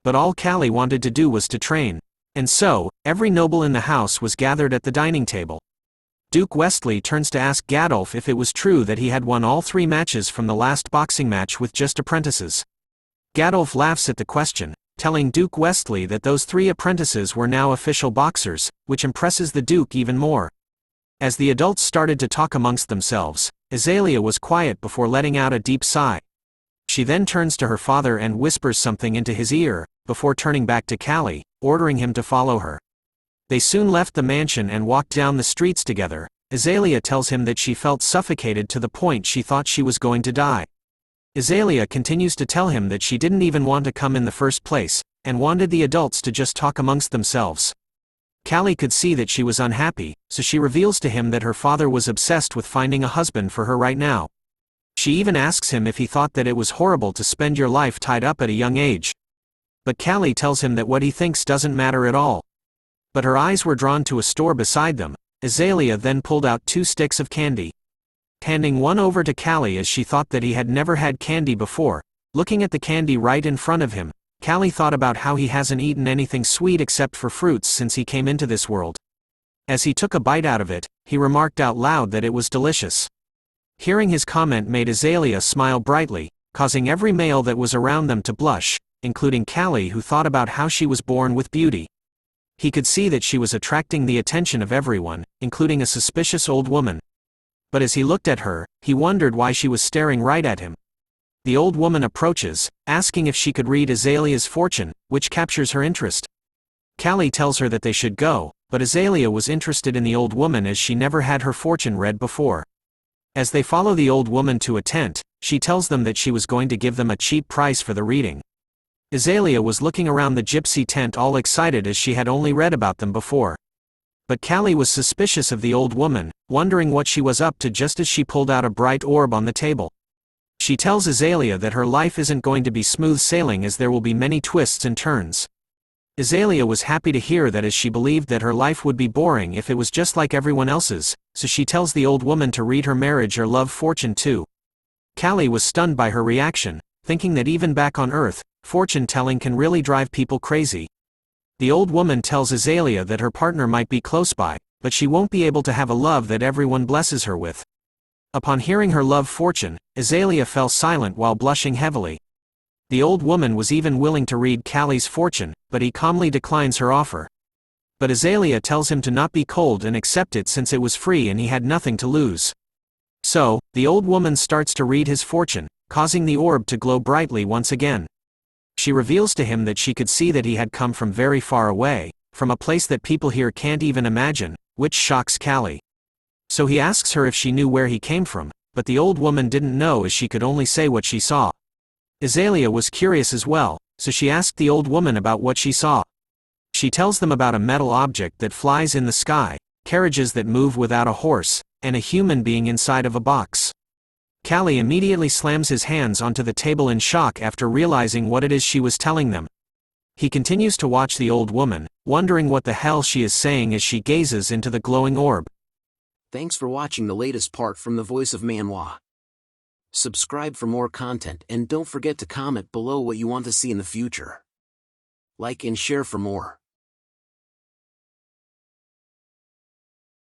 But all Kalli wanted to do was to train. And so, every noble in the house was gathered at the dining table. Duke Westley turns to ask Gadolf if it was true that he had won all 3 matches from the last boxing match with just apprentices. Gadolf laughs at the question, telling Duke Westley that those 3 apprentices were now official boxers, which impresses the Duke even more. As the adults started to talk amongst themselves, Azalea was quiet before letting out a deep sigh. She then turns to her father and whispers something into his ear, before turning back to Kalli, ordering him to follow her. They soon left the mansion and walked down the streets together. Azalea tells him that she felt suffocated to the point she thought she was going to die. Azalea continues to tell him that she didn't even want to come in the first place, and wanted the adults to just talk amongst themselves. Kalli could see that she was unhappy, so she reveals to him that her father was obsessed with finding a husband for her right now. She even asks him if he thought that it was horrible to spend your life tied up at a young age. But Kalli tells him that what he thinks doesn't matter at all. But her eyes were drawn to a store beside them. Azalea then pulled out 2 sticks of candy. Handing one over to Kalli as she thought that he had never had candy before. Looking at the candy right in front of him, Kalli thought about how he hasn't eaten anything sweet except for fruits since he came into this world. As he took a bite out of it, he remarked out loud that it was delicious. Hearing his comment made Azalea smile brightly, causing every male that was around them to blush, including Kalli, who thought about how she was born with beauty. He could see that she was attracting the attention of everyone, including a suspicious old woman. But as he looked at her, he wondered why she was staring right at him. The old woman approaches, asking if she could read Azalea's fortune, which captures her interest. Kalli tells her that they should go, but Azalea was interested in the old woman as she never had her fortune read before. As they follow the old woman to a tent, she tells them that she was going to give them a cheap price for the reading. Azalea was looking around the gypsy tent all excited as she had only read about them before. But Kalli was suspicious of the old woman, wondering what she was up to just as she pulled out a bright orb on the table. She tells Azalea that her life isn't going to be smooth sailing as there will be many twists and turns. Azalea was happy to hear that as she believed that her life would be boring if it was just like everyone else's, so she tells the old woman to read her marriage or love fortune too. Kalli was stunned by her reaction, thinking that even back on Earth, fortune-telling can really drive people crazy. The old woman tells Azalea that her partner might be close by, but she won't be able to have a love that everyone blesses her with. Upon hearing her love fortune, Azalea fell silent while blushing heavily. The old woman was even willing to read Kalli's fortune, but he calmly declines her offer. But Azalea tells him to not be cold and accept it since it was free and he had nothing to lose. So, the old woman starts to read his fortune, causing the orb to glow brightly once again. She reveals to him that she could see that he had come from very far away, from a place that people here can't even imagine, which shocks Kalli. So he asks her if she knew where he came from, but the old woman didn't know as she could only say what she saw. Azalea was curious as well, so she asked the old woman about what she saw. She tells them about a metal object that flies in the sky, carriages that move without a horse, and a human being inside of a box. Kalli immediately slams his hands onto the table in shock after realizing what it is she was telling them. He continues to watch the old woman, wondering what the hell she is saying as she gazes into the glowing orb. Thanks for watching the latest part from the voice of Manhwa. Subscribe for more content and don't forget to comment below what you want to see in the future. Like and share for more.